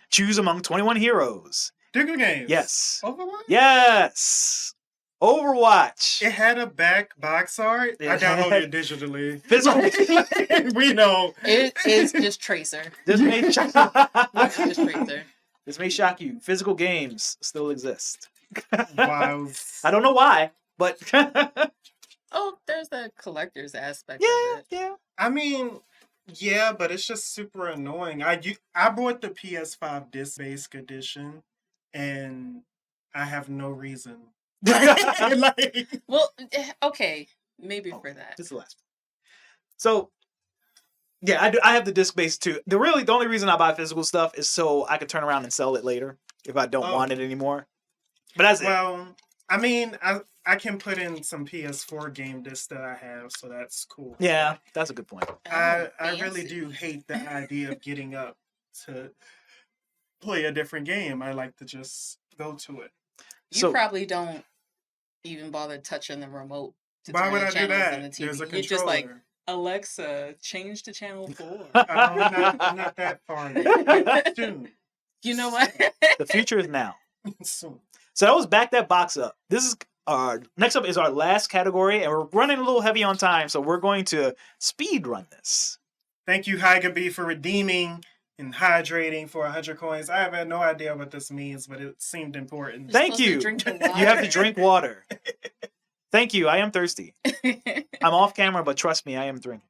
A: Choose among 21 heroes.
B: Duke of Games.
A: Yes.
B: Overwatch?
A: Yes. Overwatch.
B: It had a back box art. I downloaded it digitally.
A: Physical.
B: We know.
E: It is just Tracer.
A: This may shock
E: It's just Tracer.
A: This may shock you. Physical games still exist.
B: Wow.
A: I don't know why, but
E: Oh, there's the collector's aspect
A: yeah,
E: of it.
A: yeah.
B: I mean, yeah, but it's just super annoying. I bought the PS5 disc-based edition, and I have no reason. Like,
E: Well, okay. Maybe
A: Oh,
E: for that.
A: This is the last one. So, yeah, I have the disc base too. The only reason I buy physical stuff is so I can turn around and sell it later if I don't want it anymore. But that's it.
B: Well, I mean, I can put in some PS4 game discs that I have, so that's cool.
A: Yeah, that's a good point.
B: I
E: Fancy.
B: really do hate the idea of getting up to play a different game. I like to just go to it.
E: You
A: So-
E: probably don't even bother touching the remote to
B: Why
E: turn
B: would
E: the
B: I do
E: channels
B: that?
E: in the TV.
B: There's a
E: You're
B: controller.
E: just like, Alexa, change to channel 4.
B: I'm not that far yet. Soon.
E: You know what?
A: The future is now.
B: Soon.
A: So that was Back That Box Up. This is our next up is our last category, and we're running a little heavy on time, so we're going to speed run this.
B: Thank you, Hinokaga, for redeeming and hydrating for 100 coins. I have no idea what this means, but it seemed important.
A: Thank
E: supposed to
A: you.
E: drink the
A: You have to
E: water.
A: drink water. Thank you. I am thirsty. I'm off camera, but trust me, I am drinking.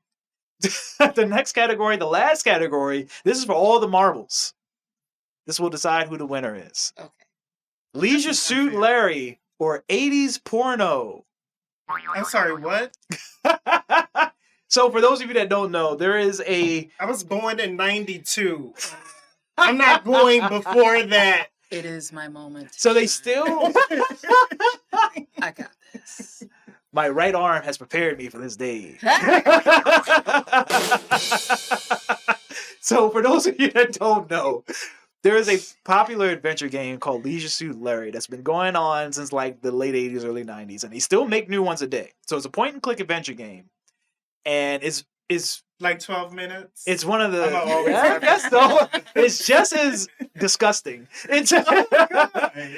A: The next category, the last category, this is for all the marbles. This will decide who the winner is.
E: Okay.
A: Leisure
B: is
A: Suit
B: unfair.
A: Larry or 80s porno.
B: I'm sorry, what?
A: So for those of you that don't know, there is a
B: I was born in 92. I'm not going before that.
E: It is my moment. to
A: so they
E: shine.
A: still
E: I got this.
A: my right arm has prepared me for this day. So for those of you that don't know, there is a popular adventure game called Leisure Suit Larry that's been going on since like the late 80s, early 90s, and they still make new ones a day. So it's a point and click adventure game. And it's
B: Like 12 minutes?
A: it's one of the
B: I'm always
A: Yeah,
B: happy.
A: yes, though. It's just as disgusting. It's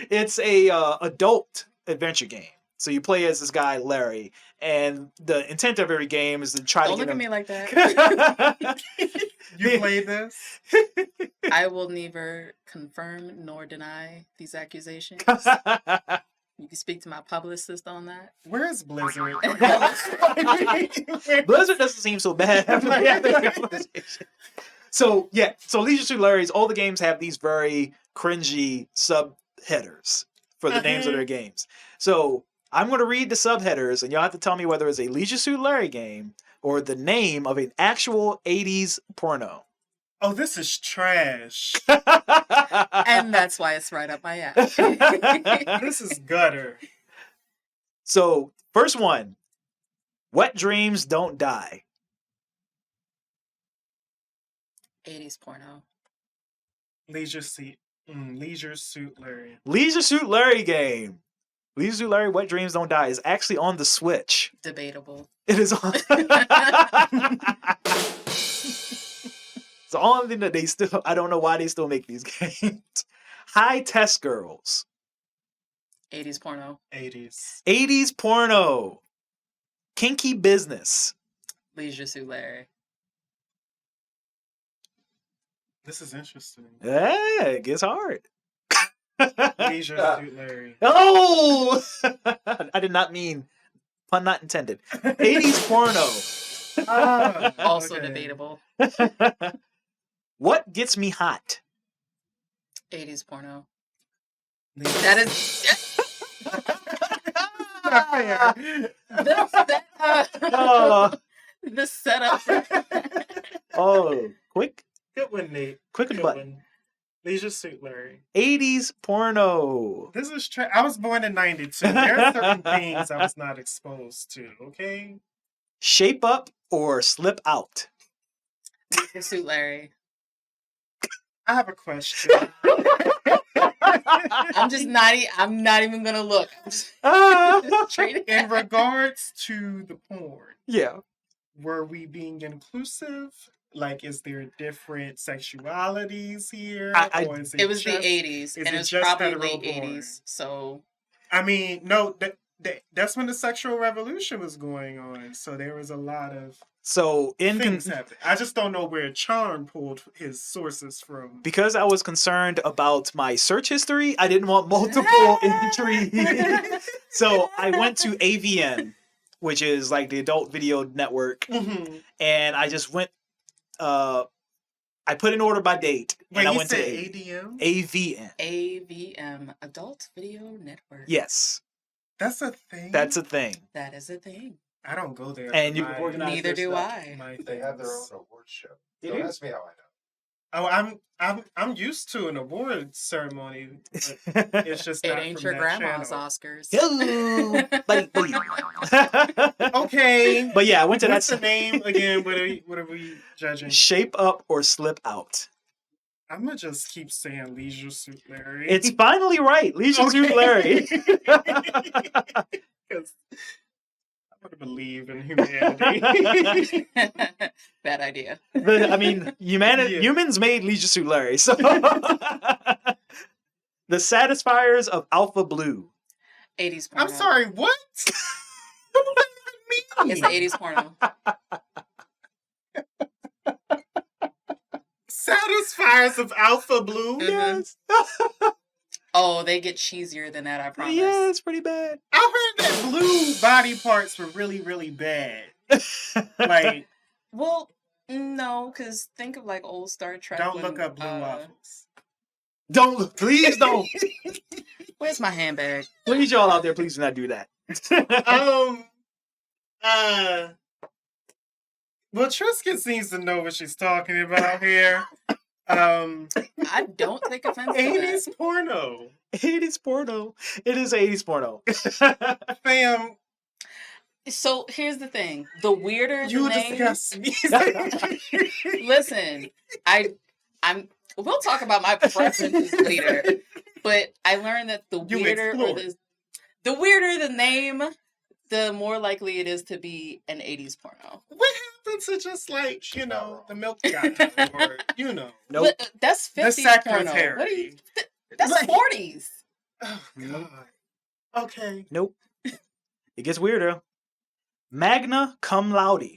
A: it's a adult adventure game. So you play as this guy Larry, and the intent of every game is to try
E: Don't
A: to
E: look
A: get
E: at me
A: him.
E: like that.
B: You played this?
E: I will neither confirm nor deny these accusations. You can speak to my publicist on that.
B: Where is Blizzard?
A: Blizzard doesn't seem so bad after we have this conversation. So yeah, so Leisure Suit Larry's all the games have these very cringy subheaders for the names of their games. So I'm going to read the subheaders, and y'all have to tell me whether it's a Leisure Suit Larry game or the name of an actual 80s porno.
B: Oh, this is trash.
E: And that's why it's right up my alley.
B: This is gutter.
A: So first one, Wet Dreams Don't Die.
E: 80s porno.
B: Leisure Suit Larry.
A: Leisure Suit Larry game. Leisure Suit Larry Wet Dreams Don't Die is actually on the Switch.
E: Debatable.
A: It is on. It's the only thing that they still. I don't know why they still make these games. High Test Girls.
E: 80s porno.
B: 80s.
A: 80s porno. Kinky Business.
E: Leisure Suit Larry.
B: This is interesting.
A: Yeah, it gets hard.
B: Leisure Suit Larry.
A: Oh! I did not mean. Pun not intended. 80s porno.
B: Ah,
E: Also
B: okay.
E: debatable.
A: What gets me hot?
E: 80s porno.
B: Leisure
E: That is.
B: not fair.
A: Oh,
E: The setup.
A: oh, quick
B: Good one, Nate.
A: and
B: Good
A: button.
B: one. Leisure Suit Larry.
A: 80s porno.
B: This is I was born in 92. There are certain things I was not exposed to, okay?
A: Shape up or slip out.
E: Leisure Suit Larry.
B: I have a question.
E: I'm not even gonna look. I'm just straight
B: In regards to the porn,
A: Yeah.
B: were we being inclusive? Like, is there different sexualities here? Or is
E: It was the
B: just-
E: 80s,
B: is
E: and
B: it
E: it was
B: just
E: probably
B: hetero
E: late
B: porn?
E: 80s. So
B: I mean, no, that's when the sexual revolution was going on. So there was a lot of
A: So
B: things happening. I just don't know where Charm pulled his sources from.
A: because I was concerned about my search history, I didn't want multiple entries. So I went to AVN, which is like the Adult Video Network,
B: Mhm.
A: and I just went. I put in order by date,
B: Wait,
A: and I
B: you
A: went
B: said
A: to
B: ADM?
A: AVN.
E: AVM, Adult Video Network.
A: Yes,
B: That's a thing?
A: that's a thing.
E: That is a thing.
B: I don't go there.
A: And
B: for
A: you
B: my-
A: organize
E: Neither
A: their
E: do
A: stuff.
E: I.
B: my
C: They have their own
B: things.
C: awards show.
A: They
C: Don't
A: do?
C: ask me how I know.
B: Oh, I'm used to an award ceremony, but it's just
E: It
B: not
E: ain't
B: from
E: your
B: that
E: grandma's
B: channel.
E: Oscars.
A: Hello, buddy.
B: Okay,
A: But yeah, I went to
B: what's
A: that
B: the name again? What are we judging?
A: Shape Up or Slip Out.
B: I'm gonna just keep saying Leisure Suit Larry.
A: It's finally right. Leisure Suit Larry.
B: Because I want to believe in humanity.
E: Bad idea.
A: I mean,
B: Yeah.
A: humans made Leisure Suit Larry. So the Satisfiers of Alpha Blue.
E: 80s porno.
B: I'm sorry, what? What does that mean?
E: It's the 80s porno.
B: Satisfiers of Alpha Blue.
E: Mhm.
A: Yes.
E: Oh, they get cheesier than that, I promise.
A: Yeah, it's pretty bad.
B: I heard that blue body parts were really, really bad. Like,
E: Well, no, because think of like old Star Trek.
B: don't
E: when,
B: look up blue waffles.
A: Don't, please don't.
E: Where's my handbag?
A: Please, y'all out there, please do not do that.
B: Well, Tristan seems to know what she's talking about here.
E: I don't take offense to
B: 80s porno.
A: 80s porno. It is 80s porno.
B: Fam,
E: that. So here's the thing: the weirder the
B: you
E: name.
B: disgust me.
E: Listen, I'm. We'll talk about my preferences later, but I learned that the
B: You
E: weirder or
B: explore.
E: the weirder the name, the more likely it is to be an 80s porno.
B: What happened to just like, the milk guy? Or,
A: Nope.
E: But that's
B: the
E: 50s porno.
B: secretary.
E: What are you? That's
B: Like-
E: 40s.
B: Oh,
A: Nope.
B: God. Okay.
A: Nope. It gets weirder. Magna cum laude.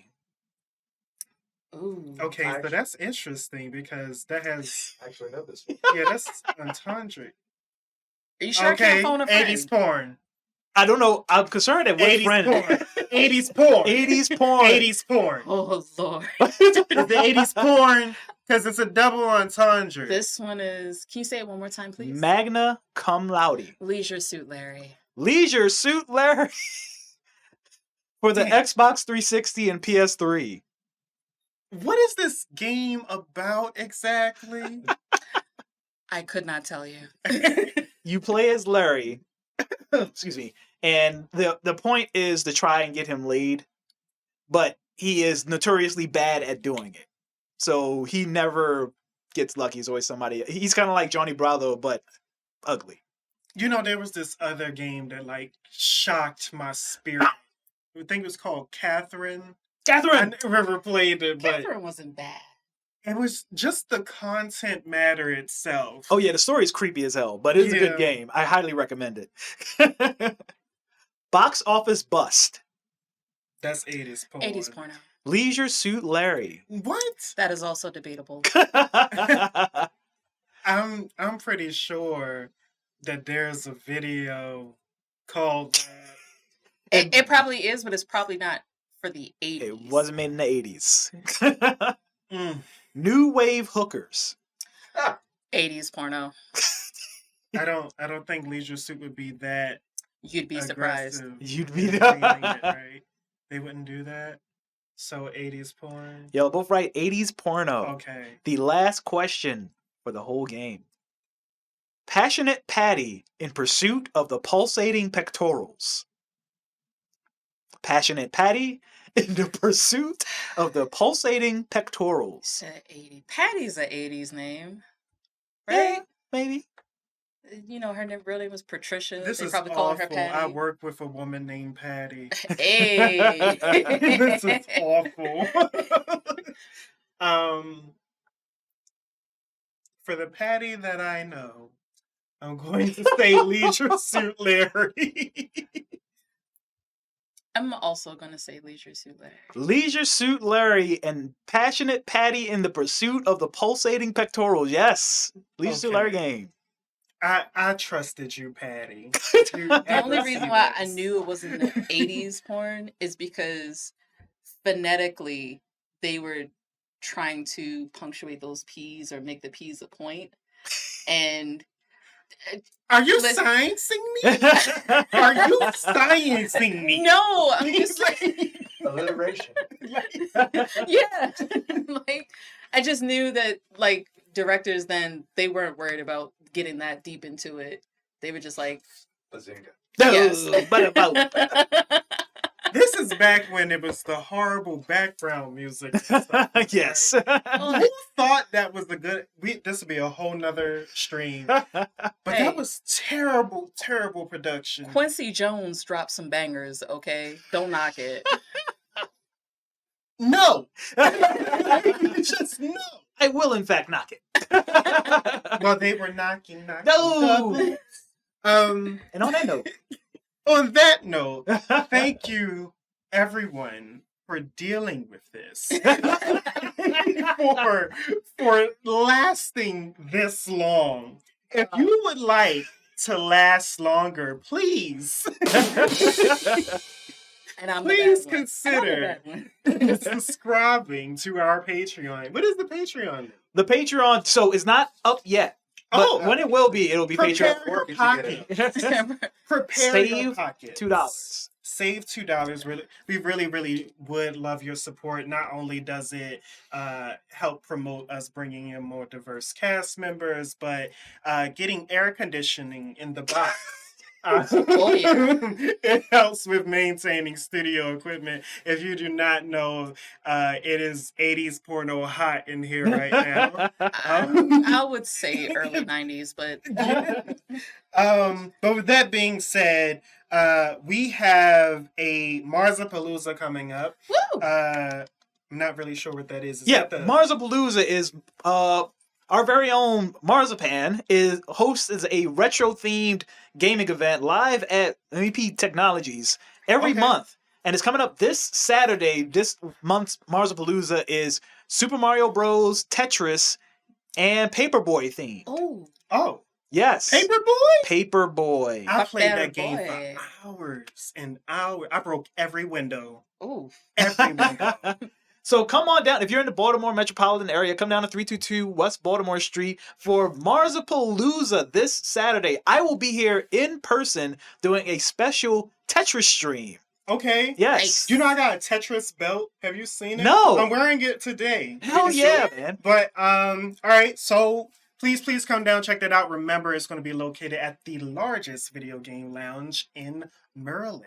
E: Ooh.
B: Okay, so
C: Actually-
B: that's interesting because that has,
C: I actually know this.
B: yeah, that's entendre.
E: Are you sure I
B: Okay,
E: can't phone a friend?
B: 80s porn.
A: I don't know. I'm concerned at what
B: 80s
A: friend.
B: porn. 80s porn.
A: 80s porn.
B: 80s porn.
E: Oh Lord.
B: Is the 80s porn because it's a double entendre.
E: This one is. Can you say it one more time, please?
A: Magna cum laude.
E: Leisure Suit Larry.
A: Leisure Suit Larry. For the
B: Damn.
A: Xbox 360 and PS3.
B: What is this game about exactly?
E: I could not tell you.
A: You play as Larry. Excuse me. And the point is to try and get him laid, but he is notoriously bad at doing it. So he never gets lucky. He's always somebody. He's kind of like Johnny Bravo, but ugly.
B: There was this other game that like shocked my spirit. I think it was called Catherine. I
A: Catherine.
B: never played it, but
E: Catherine wasn't bad.
B: it was just the content matter itself.
A: Oh yeah, the story is creepy as hell, but it's a good
B: Yeah.
A: game. I highly recommend it. Box office bust.
B: That's 80s porn.
E: 80s porno.
A: Leisure Suit Larry.
B: What?
E: That is also debatable.
B: I'm pretty sure that there's a video called that.
E: It probably is, but it's probably not for the 80s.
A: It wasn't made in the 80s.
B: Mm.
A: New wave hookers.
E: 80s porno.
B: I don't think Leisure Suit would be that
E: You'd be surprised.
B: aggressive
A: You'd be
B: in reading it, right? They wouldn't do that. So 80s porn.
A: Yo, both right. 80s porno.
B: Okay.
A: The last question for the whole game. Passionate Patty in pursuit of the pulsating pectorals. Passionate Patty in the pursuit of the pulsating pectorals.
E: 80. Patty's a 80s name.
A: Yeah,
E: Right?
A: maybe.
E: Her real name was Patricia.
B: This
E: they
B: is
E: probably call her
B: awful.
E: Patty.
B: I work with a woman named Patty.
E: Hey.
B: This is awful. For the Patty that I know, I'm going to say Leisure Suit Larry.
E: I'm also going to say Leisure Suit Larry.
A: Leisure Suit Larry and Passionate Patty in the pursuit of the pulsating pectorals. Yes. Leisure Suit
B: Okay.
A: Larry game.
B: I trusted you, Patty.
E: The only reason why I knew it wasn't the 80s porn is because phonetically they were trying to punctuate those P's or make the P's a point. And
B: Are you
E: Listen.
B: sciencing me? Are you sciencing me?
E: No, I'm just like,
C: Alliteration.
E: yeah. Like, I just knew that, like, directors then, they weren't worried about getting that deep into it. They were just like,
C: Bazinga.
E: yes.
A: But about
B: This is back when it was the horrible background music. And stuff,
A: yes.
B: right? Who thought that was the good? This would be a whole nother stream. But
E: Hey.
B: that was terrible, terrible production.
E: Quincy Jones dropped some bangers, okay? Don't knock it.
B: No, just no.
A: I will, in fact, knock it.
B: Well, they were knocking.
A: No.
B: Um.
A: And on that note,
B: On that note, thank you, everyone, for dealing with this, for lasting this long. If you would like to last longer, please,
E: And I'm
B: please
E: the bad one.
B: consider
E: And I'm the bad one.
B: subscribing to our Patreon. What is the Patreon?
A: the Patreon, so it's not up yet. But
B: Oh,
A: when it will be, it'll be
B: prepare
A: Patreon.
B: your
C: Or
B: pocket. Prepare your
A: Save
B: pocket.
A: $2.
B: Save $2. Really, we really would love your support. Not only does it help promote us bringing in more diverse cast members, but getting air conditioning in the box.
E: Oh, yeah.
B: It helps with maintaining studio equipment. If you do not know, it is 80s porno hot in here right now.
E: I would say early 90s, but
B: But with that being said, we have a Marzapalooza coming up.
E: woo!
B: I'm not really sure what that is. Is
A: Yeah,
B: that the...
A: Marzapalooza is our very own Marzipan hosts a retro themed gaming event live at MEP Technologies every
B: Okay.
A: month. And it's coming up this Saturday. This month's Marzapalooza is Super Mario Bros, Tetris, and Paperboy theme.
B: Oh,
A: Yes.
B: Paperboy?
A: Paperboy.
B: I played that
E: Paperboy.
B: game for hours and hours. I broke every window.
E: Ooh.
B: Every window.
A: So come on down. If you're in the Baltimore metropolitan area, come down to 322 West Baltimore Street for Marzapalooza this Saturday. I will be here in person doing a special Tetris stream.
B: Okay.
A: Yes.
B: Do you know I got a Tetris belt? Have you seen it?
A: No.
B: I'm wearing it today.
A: Hell
B: You can see
A: yeah,
B: it.
A: man.
B: But all right, so please come down, check that out. Remember, it's going to be located at the largest video game lounge in Maryland.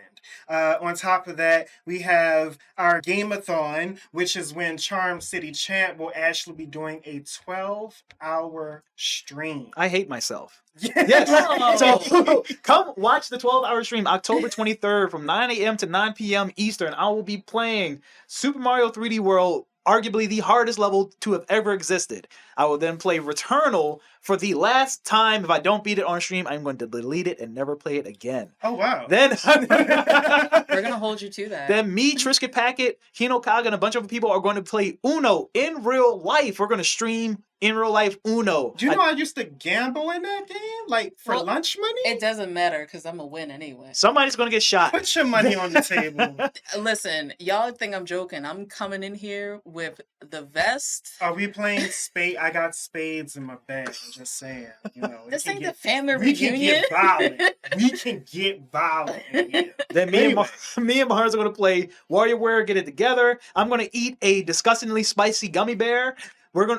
B: On top of that, we have our Game-a-thon, which is when Charm City Champ will actually be doing a 12-hour stream.
A: I hate myself.
B: Yes.
A: Yes. So come watch the 12-hour stream October 23rd from 9 a.m. to 9 p.m. Eastern. I will be playing Super Mario 3D World, arguably the hardest level to have ever existed. I will then play Returnal for the last time. If I don't beat it on stream, I'm going to delete it and never play it again.
B: Oh, wow.
A: Then
E: We're gonna hold you to that.
A: Then me, Trisket Packet, Hinokaga, and a bunch of people are going to play Uno in real life. We're going to stream in real life Uno.
B: Do you know I used to gamble in that game? Like, for
E: Well,
B: lunch money?
E: It doesn't matter because I'm gonna win anyway.
A: Somebody's going to get shot.
B: Put your money on the table.
E: Listen, y'all think I'm joking. I'm coming in here with the vest.
B: Are we playing spade? I got spades in my bag. I'm just saying. You know, it
E: This
B: can
E: ain't
B: get-
E: the family
B: we can
E: reunion.
B: get violent. We can get violent. in here.
A: Then me
B: Anyway.
A: and me and Mars are going to play WarioWare, get it together. I'm going to eat a disgustingly spicy gummy bear.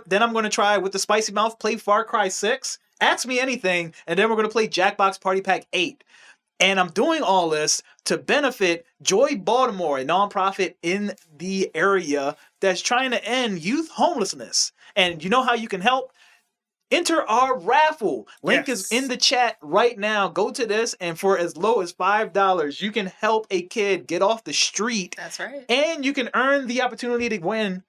A: Then I'm going to try with the spicy mouth, play Far Cry 6. Ask me anything, and then we're going to play Jackbox Party Pack 8. And I'm doing all this to benefit Joy Baltimore, a nonprofit in the area that's trying to end youth homelessness. And you know how you can help? Enter our raffle. Link is
B: Yes.
A: in the chat right now. Go to this, and for as low as $5, you can help a kid get off the street,
E: That's right.
A: and you can earn the opportunity to win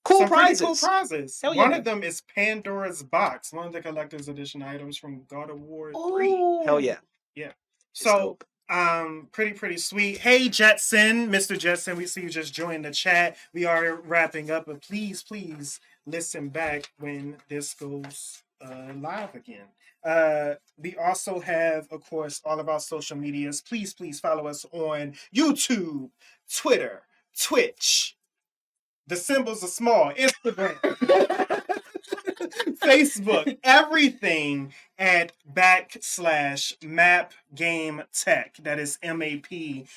A: cool
B: Some pretty
A: prizes.
B: cool prizes.
A: Hell
B: One
A: yeah.
B: of them is Pandora's Box, one of the collector's edition items from God of War 3.
E: Ooh.
A: Hell yeah. It's
B: So,
A: dope.
B: pretty sweet. Hey, Jetson, Mr. Jetson, we see you just joined the chat. We are wrapping up, but please listen back when this goes live again. We also have, of course, all of our social medias. Please follow us on YouTube, Twitter, Twitch. The symbols are small. Instagram. Facebook, everything at /Map Game Tech. That is MAPTECH.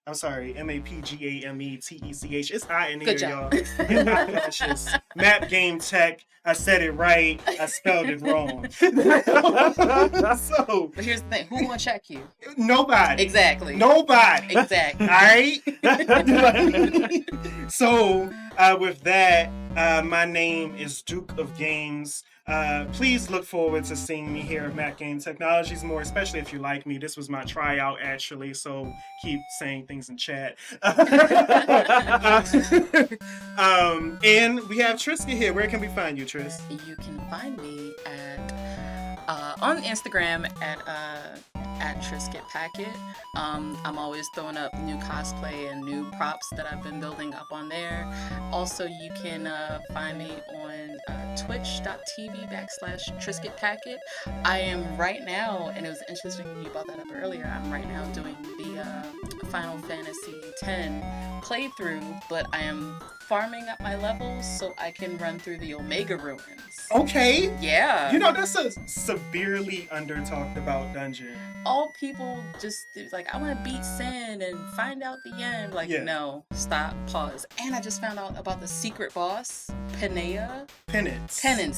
B: I'm sorry, MAPGAMETECH. It's hot in here,
E: Good job.
B: y'all. It's hot delicious. Map Game Tech. I said it right. I spelled it wrong. So
E: But here's the thing: who gonna check you?
B: nobody.
E: Exactly.
B: Nobody.
E: Exactly.
B: All right. So with that, my name is Duke of Games. Please look forward to seeing me here at Mac Game Technologies more, especially if you like me. This was my tryout, actually, so keep saying things in chat. And we have Triska here. Where can we find you, Tris?
E: You can find me at on Instagram at Trisket Packet. I'm always throwing up new cosplay and new props that I've been building up on there. Also, you can find me on twitch.tv/Trisket Packet. I am right now, and it was interesting you brought that up earlier, I'm right now doing the Final Fantasy X playthrough, but I am farming up my levels so I can run through the Omega Ruins.
B: Okay.
E: Yeah.
B: You know, that's a severely under-talked about dungeon.
E: All people just like, I want to beat Sin and find out the end. Like,
B: Yeah.
E: no, stop, pause. And I just found out about the secret boss, Penance.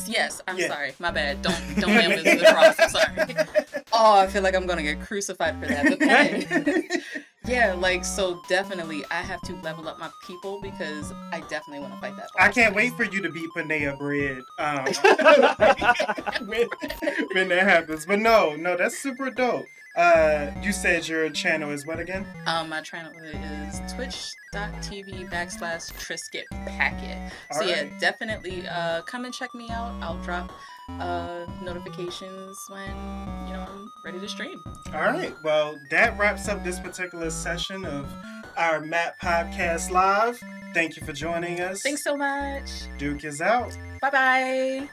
E: Yes, I'm
B: Yeah.
E: sorry, my bad. Don't name it the cross. I'm sorry. Oh, I feel like I'm gonna get crucified for that. But Penance. Yeah, like, so definitely I have to level up my people because I definitely want to fight that boss.
B: I can't wait for you to beat Panea Bread when that happens. But no, that's super dope. You said your channel is what again?
E: My channel is twitch.tv/Trisket Packet. So
B: All
E: yeah,
B: right.
E: definitely come and check me out. I'll drop notifications when I'm ready to stream.
B: All right. Well, that wraps up this particular session of our Map Podcast Live. Thank you for joining us.
E: Thanks so much.
B: Duke is out.
E: Bye bye.